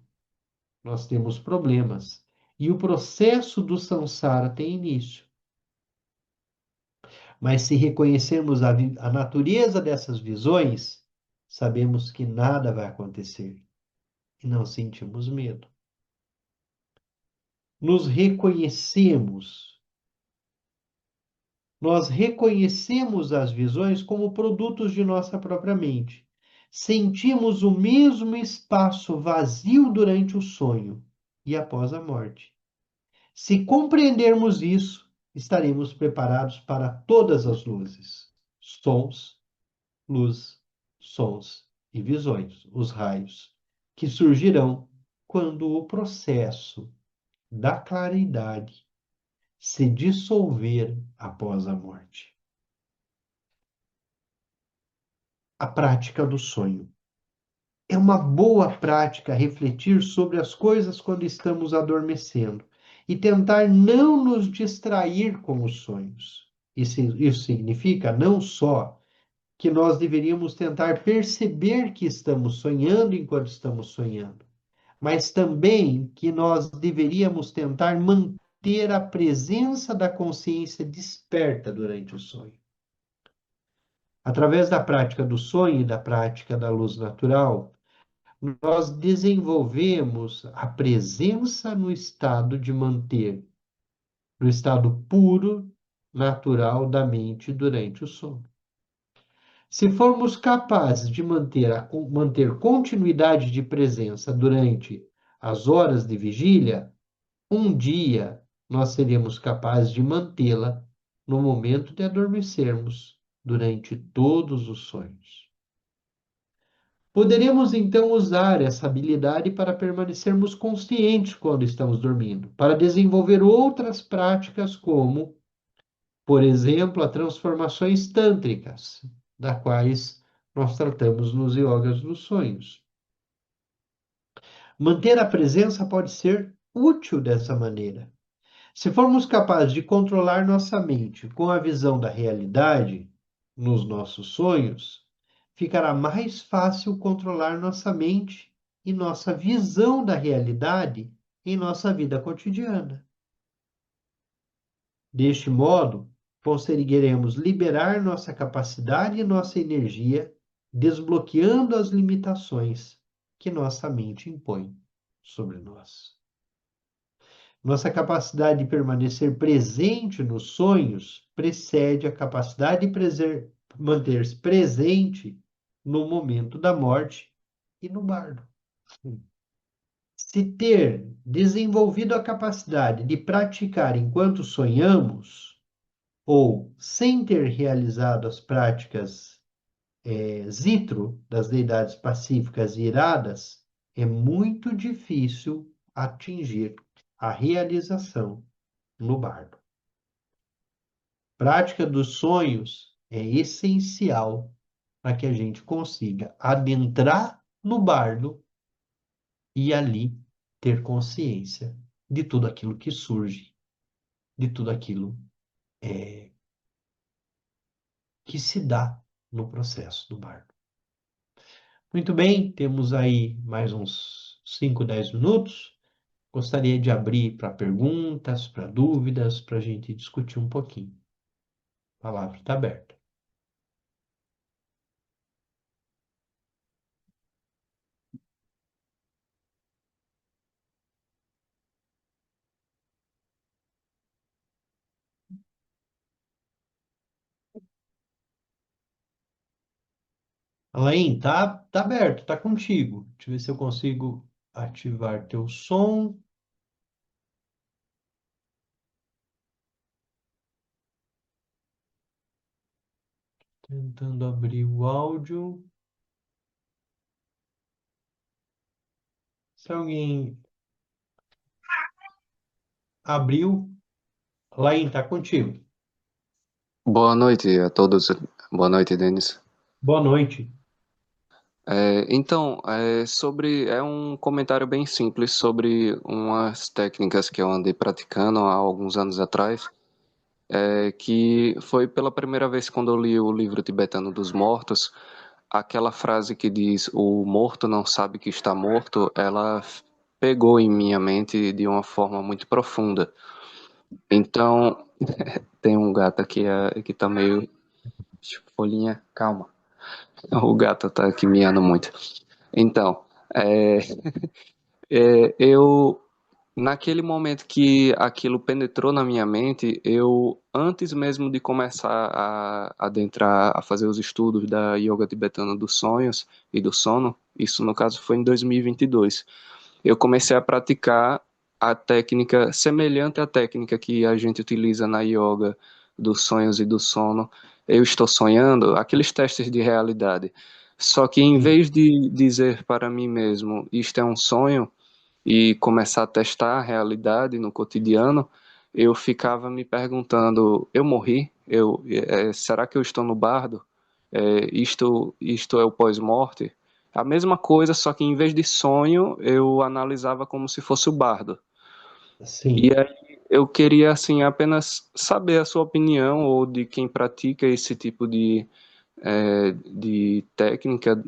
nós temos problemas. E o processo do samsara tem início. Mas se reconhecermos a natureza dessas visões, sabemos que nada vai acontecer e não sentimos medo. Nos reconhecemos. Nós reconhecemos as visões como produtos de nossa própria mente. Sentimos o mesmo espaço vazio durante o sonho e após a morte. Se compreendermos isso, estaremos preparados para todas as luzes, sons, luz, sons e visões, os raios, que surgirão quando o processo da claridade se dissolver após a morte. A prática do sonho. É uma boa prática refletir sobre as coisas quando estamos adormecendo e tentar não nos distrair com os sonhos. Isso significa não só que nós deveríamos tentar perceber que estamos sonhando enquanto estamos sonhando, mas também que nós deveríamos tentar manter a presença da consciência desperta durante o sonho. Através da prática do sonho e da prática da luz natural, nós desenvolvemos a presença no estado de manter, no estado puro, natural da mente durante o sono. Se formos capazes de manter continuidade de presença durante as horas de vigília, um dia nós seremos capazes de mantê-la no momento de adormecermos, durante todos os sonhos. Poderemos então usar essa habilidade para permanecermos conscientes quando estamos dormindo, para desenvolver outras práticas, como, por exemplo, as transformações tântricas, das quais nós tratamos nos yogas dos sonhos. Manter a presença pode ser útil dessa maneira. Se formos capazes de controlar nossa mente com a visão da realidade nos nossos sonhos, ficará mais fácil controlar nossa mente e nossa visão da realidade em nossa vida cotidiana. Deste modo, conseguiremos liberar nossa capacidade e nossa energia, desbloqueando as limitações que nossa mente impõe sobre nós. Nossa capacidade de permanecer presente nos sonhos precede a capacidade de manter-se presente no momento da morte e no bardo. Se ter desenvolvido a capacidade de praticar enquanto sonhamos, ou sem ter realizado as práticas zitro das deidades pacíficas e iradas, é muito difícil atingir a realização no bardo. Prática dos sonhos é essencial para que a gente consiga adentrar no bardo e ali ter consciência de tudo aquilo que surge, de tudo aquilo que se dá no processo do bardo. Muito bem, temos aí mais uns 5, 10 minutos. Gostaria de abrir para perguntas, para dúvidas, para a gente discutir um pouquinho. A palavra está aberta. Alain, tá aberto, tá contigo. Deixa eu ver se eu consigo ativar teu som. Tentando abrir o áudio. Se alguém abriu, Alain, tá contigo. Boa noite a todos. Boa noite, Denis. Boa noite. É um comentário bem simples sobre umas técnicas que eu andei praticando há alguns anos atrás, que foi pela primeira vez quando eu li o livro tibetano dos mortos, aquela frase que diz o morto não sabe que está morto, pegou em minha mente de uma forma muito profunda. Então, tem um gato aqui que tá meio... Folhinha, calma. O gato tá aqui miando muito. Então, é, eu naquele momento que aquilo penetrou na minha mente, eu antes mesmo de começar a adentrar a fazer os estudos da yoga tibetana dos sonhos e do sono, isso no caso foi em 2022, eu comecei a praticar a técnica semelhante à técnica que a gente utiliza na yoga dos sonhos e do sono. Eu estou sonhando, aqueles testes de realidade. Só que em Sim. vez de dizer para mim mesmo, isto é um sonho, e começar a testar a realidade no cotidiano, eu ficava me perguntando: eu morri? Será que eu estou no bardo? Isto é o pós-morte? A mesma coisa, só que em vez de sonho, eu analisava como se fosse o bardo. E Sim. aí eu queria assim apenas saber a sua opinião ou de quem pratica esse tipo de técnica,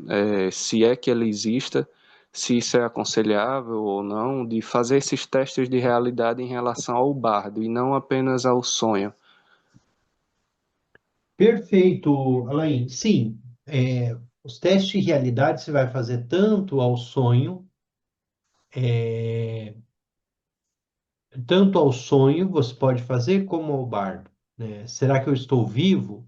se é que ela exista, se isso é aconselhável ou não, de fazer esses testes de realidade em relação ao bardo e não apenas ao sonho. Perfeito, Alain. Sim, Os testes de realidade você vai fazer é, tanto ao sonho você pode fazer como ao bardo, né? Será que eu estou vivo?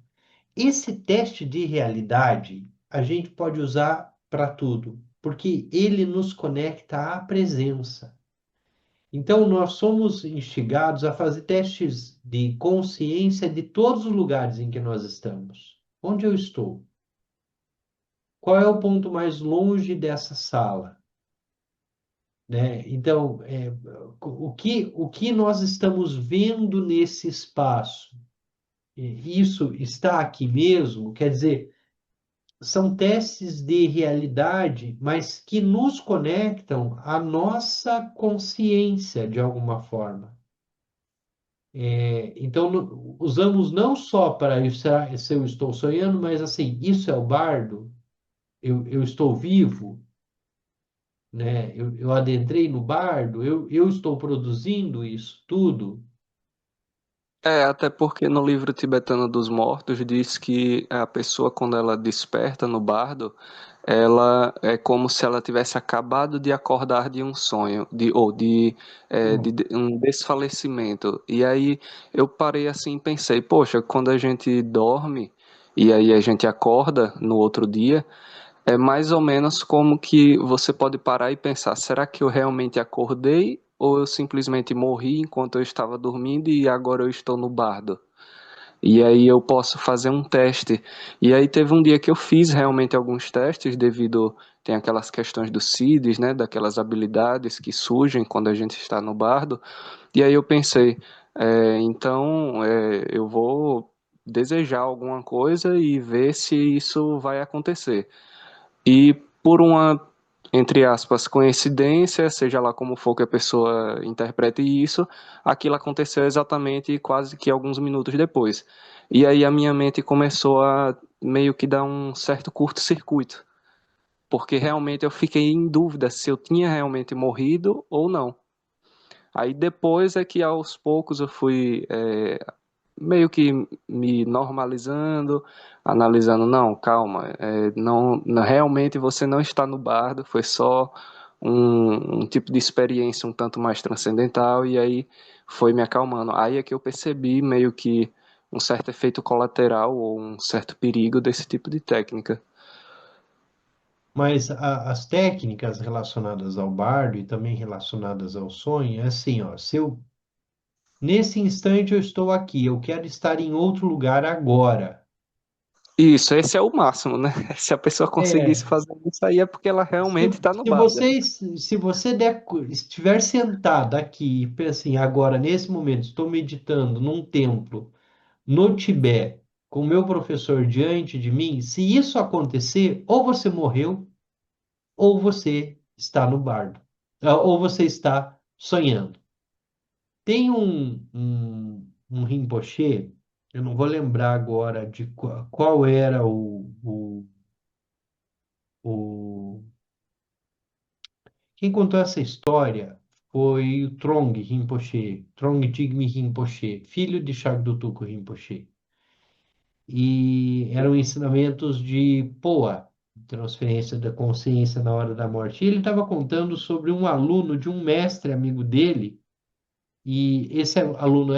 Esse teste de realidade a gente pode usar para tudo, porque ele nos conecta à presença. Então, nós somos instigados a fazer testes de consciência de todos os lugares em que nós estamos. Onde eu estou? Qual é o ponto mais longe dessa sala? Né? Então, o que nós estamos vendo nesse espaço? Isso está aqui mesmo? Quer dizer, são testes de realidade, mas que nos conectam à nossa consciência de alguma forma. Então, usamos não só para isso, se eu estou sonhando, mas assim, isso é o bardo, eu estou vivo, né? Eu adentrei no bardo, eu estou produzindo isso tudo. É, até porque no livro Tibetano dos Mortos diz que a pessoa, quando ela desperta no bardo, ela é como se ela tivesse acabado de acordar de um sonho, de um desfalecimento. E aí eu parei assim e pensei, poxa, quando a gente dorme e aí a gente acorda no outro dia, é mais ou menos como que você pode parar e pensar: será que eu realmente acordei ou eu simplesmente morri enquanto eu estava dormindo e agora eu estou no bardo? E aí eu posso fazer um teste. E aí teve um dia que eu fiz realmente alguns testes devido tem aquelas questões dos CIDs, né, daquelas habilidades que surgem quando a gente está no bardo. E aí eu pensei, eu vou desejar alguma coisa e ver se isso vai acontecer. E por uma, entre aspas, coincidência, seja lá como for que a pessoa interprete isso, aquilo aconteceu exatamente quase que alguns minutos depois. E aí a minha mente começou a meio que dar um certo curto-circuito, porque realmente eu fiquei em dúvida se eu tinha realmente morrido ou não. Aí depois é que aos poucos eu fui meio que me normalizando, analisando, não, calma, realmente você não está no bardo, foi só um tipo de experiência um tanto mais transcendental, e aí foi me acalmando. Aí é que eu percebi meio que um certo efeito colateral ou um certo perigo desse tipo de técnica. Mas as técnicas relacionadas ao bardo e também relacionadas ao sonho, é assim, ó, se eu, nesse instante eu estou aqui, eu quero estar em outro lugar agora. Isso, esse é o máximo, né? Se a pessoa conseguisse É, fazer isso aí é porque ela realmente está no bardo. se você estiver sentado aqui e pensa assim, agora, nesse momento, estou meditando num templo no Tibete, com o meu professor diante de mim, se isso acontecer, ou você morreu, ou você está no bardo, ou você está sonhando. Tem um Rinpoche, eu não vou lembrar agora de qual era o... Quem contou essa história foi o Trong Rinpoche, Trong Jigme Rinpoche, filho de Shagdutuko Rinpoche. E eram ensinamentos de Poa, transferência da consciência na hora da morte. E ele estava contando sobre um aluno de um mestre amigo dele, e esse aluno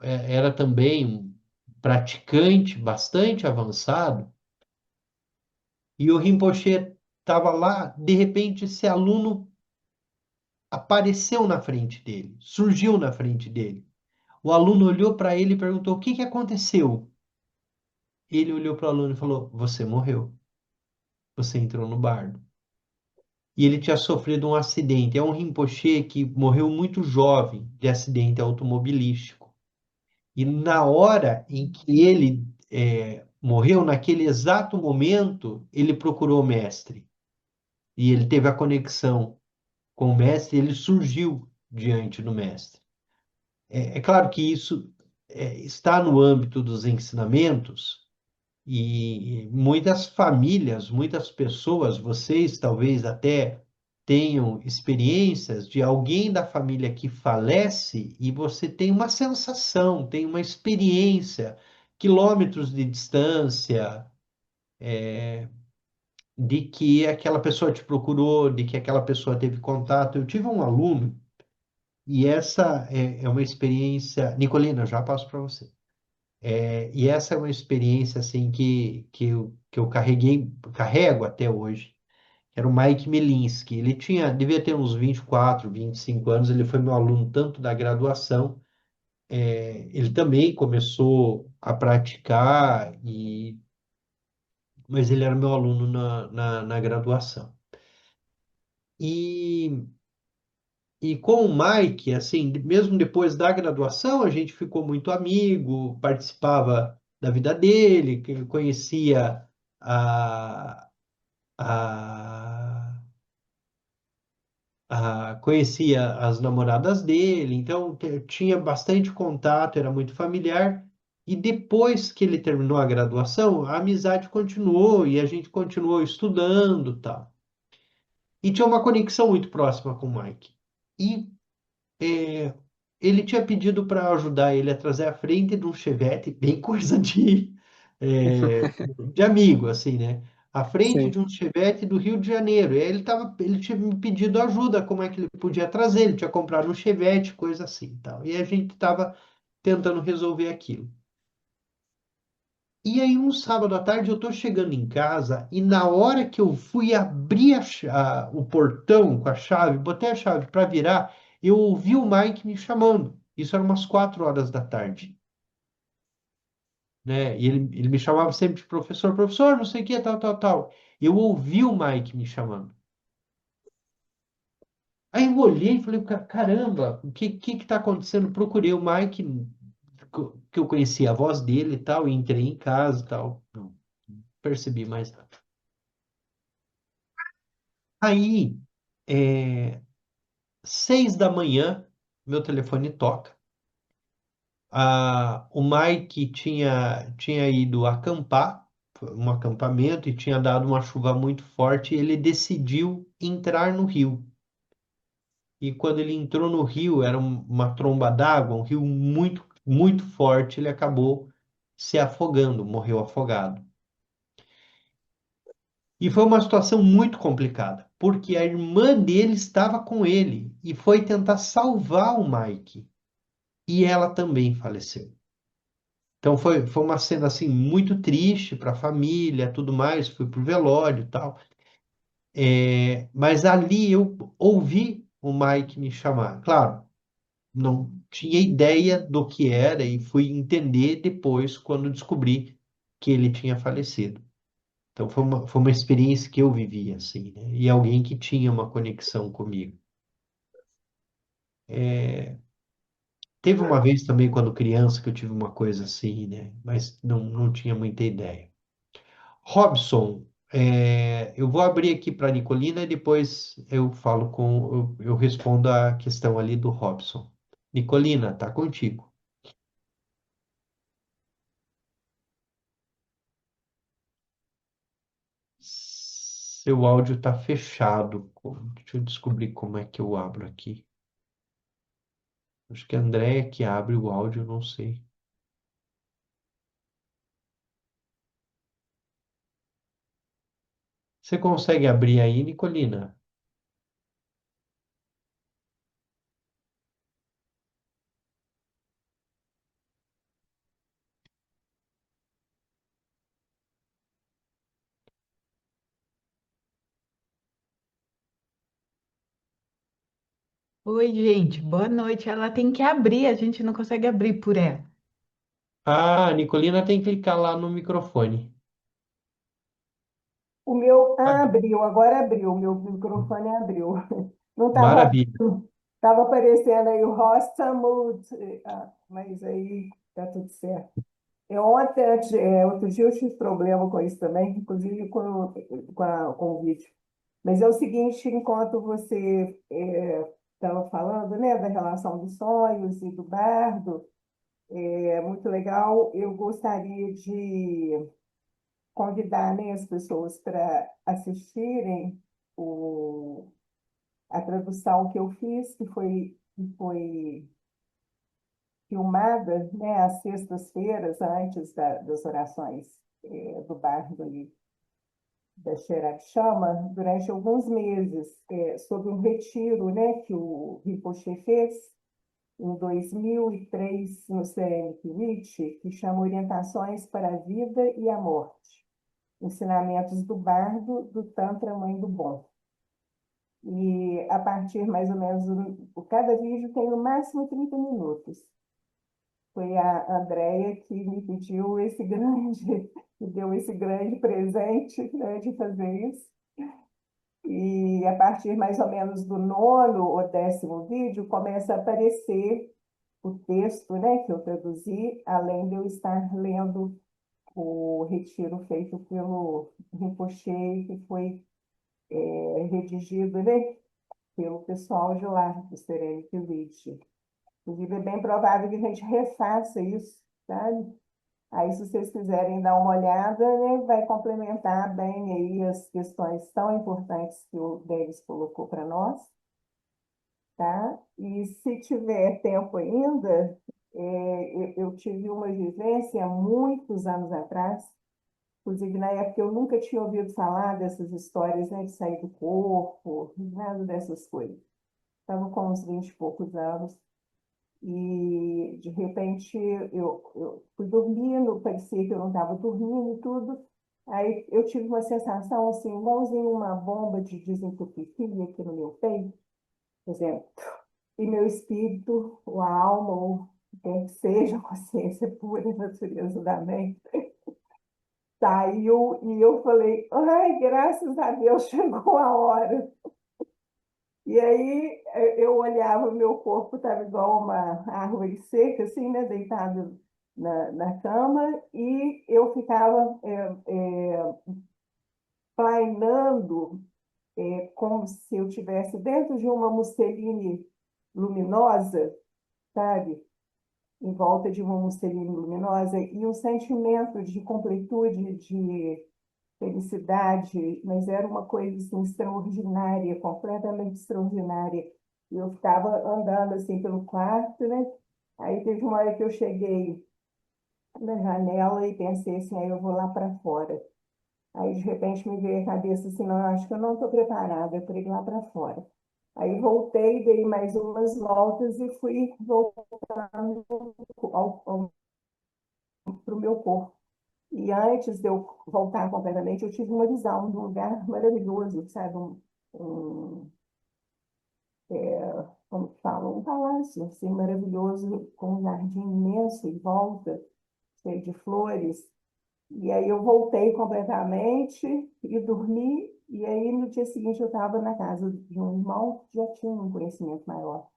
era também um praticante bastante avançado, e o Rinpoche estava lá, de repente esse aluno apareceu na frente dele, surgiu na frente dele. O aluno olhou para ele e perguntou: o que que aconteceu? Ele olhou para o aluno e falou: você morreu, você entrou no bardo. E ele tinha sofrido um acidente. É um Rinpoche que morreu muito jovem de acidente automobilístico. E na hora em que ele morreu, naquele exato momento, ele procurou o mestre. E ele teve a conexão com o mestre, e ele surgiu diante do mestre. É claro que isso está no âmbito dos ensinamentos, e muitas famílias, muitas pessoas, vocês talvez até tenham experiências de alguém da família que falece e você tem uma sensação, tem uma experiência, quilômetros de distância, de que aquela pessoa te procurou, de que aquela pessoa teve contato. Eu tive um aluno, e essa é uma experiência. Nicolina, já passo para você. E essa é uma experiência assim que eu carrego até hoje. Era o Mike Milinski. Ele devia ter uns 24, 25 anos. Ele foi meu aluno tanto da graduação. Ele também começou a praticar, mas ele era meu aluno na graduação. E, e com o Mike, assim, mesmo depois da graduação, a gente ficou muito amigo, participava da vida dele, que conhecia a, a, conhecia as namoradas dele, então tinha bastante contato, era muito familiar. E depois que ele terminou a graduação, a amizade continuou e a gente continuou estudando, tal. E tinha uma conexão muito próxima com o Mike. E é, ele tinha pedido para ajudar ele a trazer a frente de um Chevette, bem coisa de amigo, assim, né? A frente Sim. de um Chevette do Rio de Janeiro. E aí ele tinha me pedido ajuda, como é que ele podia trazer. Ele tinha comprado um Chevette, coisa assim, tal. E a gente estava tentando resolver aquilo. E aí, um sábado à tarde, eu tô chegando em casa e na hora que eu fui abrir o portão com a chave, botei a chave para virar, eu ouvi o Mike me chamando. Isso era umas 4 horas da tarde, né? E ele me chamava sempre de professor, professor, não sei o que, tal, tal, tal. Eu ouvi o Mike me chamando. Aí eu olhei e falei, Caramba, o que tá acontecendo?" Procurei o Mike, que eu conhecia a voz dele e tal, e entrei em casa e tal. Não percebi mais nada. Aí, é, 6 da manhã, meu telefone toca. O Mike tinha ido acampar, um acampamento, e tinha dado uma chuva muito forte, e ele decidiu entrar no rio. E quando ele entrou no rio, era uma tromba d'água, um rio muito, muito forte, ele acabou se afogando, morreu afogado. E foi uma situação muito complicada, porque a irmã dele estava com ele e foi tentar salvar o Mike. E ela também faleceu. Então foi uma cena assim muito triste para a família, tudo mais, fui pro velório e tal. Mas ali eu ouvi o Mike me chamar. Claro, não tinha ideia do que era e fui entender depois quando descobri que ele tinha falecido. Então foi uma experiência que eu vivi assim, né? E alguém que tinha uma conexão comigo. Teve uma vez também, quando criança, que eu tive uma coisa assim, né? Mas não tinha muita ideia. Robson, eu vou abrir aqui para a Nicolina e depois eu respondo a questão ali do Robson. Nicolina, tá contigo. Seu áudio tá fechado. Deixa eu descobrir como é que eu abro aqui. Acho que a Andréia que abre o áudio, não sei. Você consegue abrir aí, Nicolina? Oi, gente, boa noite. Ela tem que abrir, a gente não consegue abrir por ela. Ah, a Nicolina tem que clicar lá no microfone. O meu Ah, abriu, agora abriu, o meu microfone abriu. Não estava maravilha. tava aparecendo aí o host mute, mas aí tá tudo certo. Outro dia eu tive problema com isso também, inclusive com o vídeo. Mas é o seguinte, enquanto você estava falando, né, da relação dos sonhos e do bardo, é muito legal. Eu gostaria de convidar, né, as pessoas para assistirem a tradução que eu fiz, que foi filmada, né, às sextas-feiras, antes das orações do bardo ali da Sherab Chama durante alguns meses, sobre um retiro, né, que o Rinpoche fez em 2003 no CNPIT, que chama Orientações para a Vida e a Morte, Ensinamentos do Bardo, do Tantra Mãe do Bom. E a partir mais ou menos, cada vídeo tem no máximo 30 minutos. Foi a Andrea que me pediu esse grande, me deu esse grande presente, né, de fazer isso. E a partir mais ou menos do nono ou décimo vídeo, começa a aparecer o texto, né, que eu traduzi, além de eu estar lendo o retiro feito pelo Rinpoche, que foi redigido, né, pelo pessoal de lá, do Serenic Village. Inclusive, é bem provável que a gente refaça isso, sabe? Aí, se vocês quiserem dar uma olhada, né, vai complementar bem aí as questões tão importantes que o Davis colocou para nós, tá? E se tiver tempo ainda, eu tive uma vivência há muitos anos atrás, inclusive na época eu nunca tinha ouvido falar dessas histórias, né, de sair do corpo, nada dessas coisas. Estava com uns 20 e poucos anos. E, de repente, eu fui dormindo, parecia que eu não estava dormindo e tudo. Aí eu tive uma sensação, assim, igualzinho uma bomba de desentupir aqui no meu peito, por exemplo. E meu espírito, ou a alma, ou quem que seja, a consciência pura, a natureza da mente, saiu e eu falei, ai, graças a Deus, chegou a hora. E aí eu olhava, o meu corpo estava igual uma árvore seca, assim, né, deitado na cama, e eu ficava planeando, como se eu estivesse dentro de uma musseline luminosa, sabe? Em volta de uma musseline luminosa, e um sentimento de completude, de felicidade, mas era uma coisa assim, extraordinária, completamente extraordinária. E eu ficava andando assim pelo quarto, né? Aí teve uma hora que eu cheguei na janela e pensei assim, aí eu vou lá para fora. Aí de repente me veio a cabeça assim, não, eu acho que eu não estou preparada para ir lá para fora. Aí voltei, dei mais umas voltas e fui voltando para o meu corpo. E antes de eu voltar completamente, eu tive uma visão de um lugar maravilhoso, sabe? Um, como que fala? Um palácio, assim, maravilhoso, com um jardim imenso em volta, cheio de flores. E aí eu voltei completamente e dormi. E aí no dia seguinte eu estava na casa de um irmão que já tinha um conhecimento maior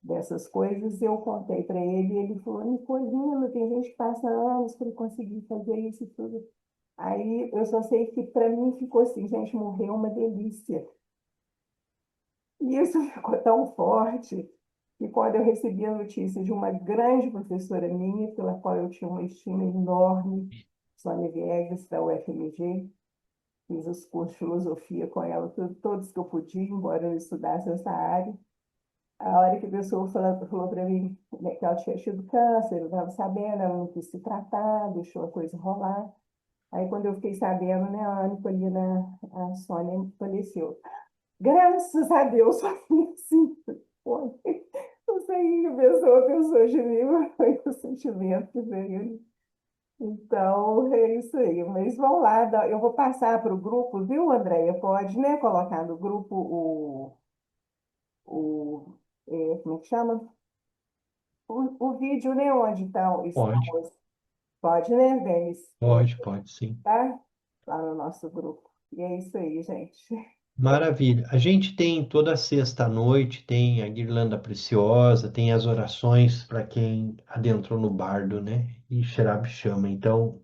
dessas coisas. Eu contei para ele e ele falou, Nicolino, tem gente que passa anos para conseguir fazer isso e tudo. Aí eu só sei que para mim ficou assim, gente, morreu uma delícia. E isso ficou tão forte que quando eu recebi a notícia de uma grande professora minha, pela qual eu tinha uma estima enorme, Sônia Viegas, da UFMG, fiz os cursos de filosofia com ela, todos que eu podia, embora eu estudasse essa área. A hora que a pessoa falou para mim, né, que ela tinha tido câncer, eu estava sabendo, ela não quis se tratar, deixou a coisa rolar. Aí, quando eu fiquei sabendo, né, a Nicolina, a Sônia faleceu. Graças a Deus, só foi assim. Foi. Não sei o que a pessoa de mim, mas foi o sentimento que veio. Então, é isso aí. Mas vamos lá, eu vou passar para o grupo, viu, Andréia? Pode, né, colocar no grupo como é que chama? O vídeo, né, onde Pode, estão pode, né, Denis? pode sim. Tá? Lá no nosso grupo. E é isso aí, gente. Maravilha. A gente tem toda sexta-noite, tem a guirlanda preciosa, tem as orações para quem adentrou no bardo, né? E Xerab chama. Então,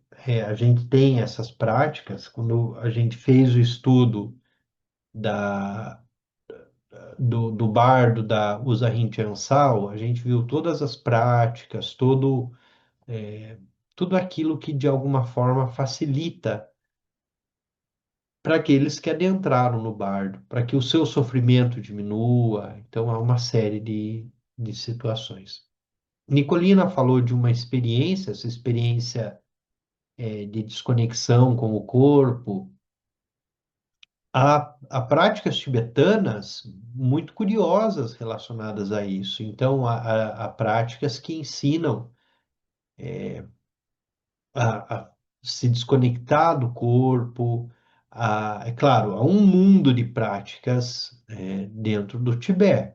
a gente tem essas práticas. Quando a gente fez o estudo da, do bardo da Usahrin Chansal, a gente viu todas as práticas, é, tudo aquilo que de alguma forma facilita para aqueles que adentraram no bardo, para que o seu sofrimento diminua. Então, há uma série de situações. Nicolina falou de uma experiência, essa experiência de desconexão com o corpo, há práticas tibetanas muito curiosas relacionadas a isso. Então, há práticas que ensinam a se desconectar do corpo. É claro, há um mundo de práticas dentro do Tibete.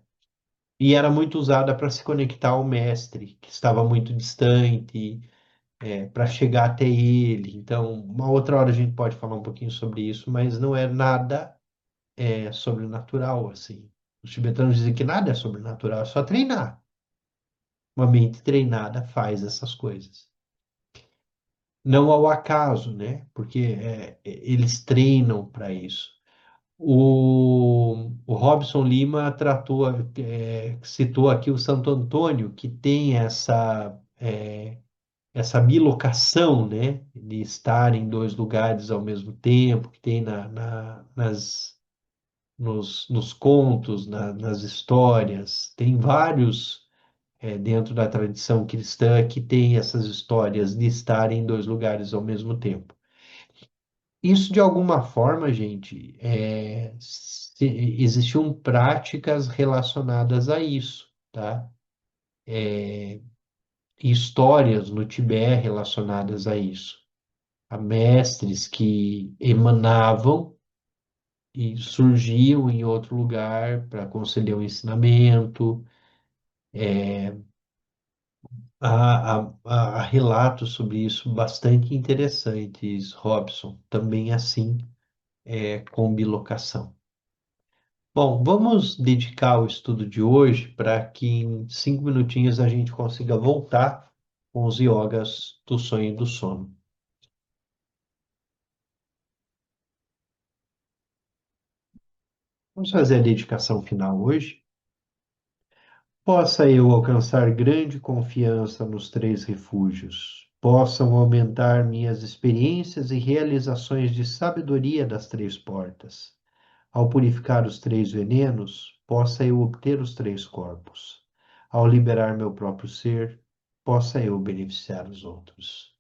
E era muito usada para se conectar ao mestre, que estava muito distante, para chegar até ele. Então, uma outra hora a gente pode falar um pouquinho sobre isso, mas não é nada sobrenatural, assim. Os tibetanos dizem que nada é sobrenatural, é só treinar. Uma mente treinada faz essas coisas. Não ao acaso, né? Porque eles treinam para isso. O Robson Lima citou aqui o Santo Antônio, que tem essa bilocação, né? De estar em dois lugares ao mesmo tempo, que tem nos contos, nas histórias. Tem vários dentro da tradição cristã que tem essas histórias de estar em dois lugares ao mesmo tempo. Isso, de alguma forma, gente, existiam práticas relacionadas a isso, tá? Histórias no Tibete relacionadas a isso. Há mestres que emanavam e surgiam em outro lugar para conceder um ensinamento. Há relatos sobre isso bastante interessantes, Robson, também assim com bilocação. Bom, vamos dedicar o estudo de hoje para que em 5 minutinhos a gente consiga voltar com os yogas do sonho e do sono. Vamos fazer a dedicação final hoje. Possa eu alcançar grande confiança nos três refúgios, possam aumentar minhas experiências e realizações de sabedoria das três portas. Ao purificar os três venenos, possa eu obter os três corpos. Ao liberar meu próprio ser, possa eu beneficiar os outros.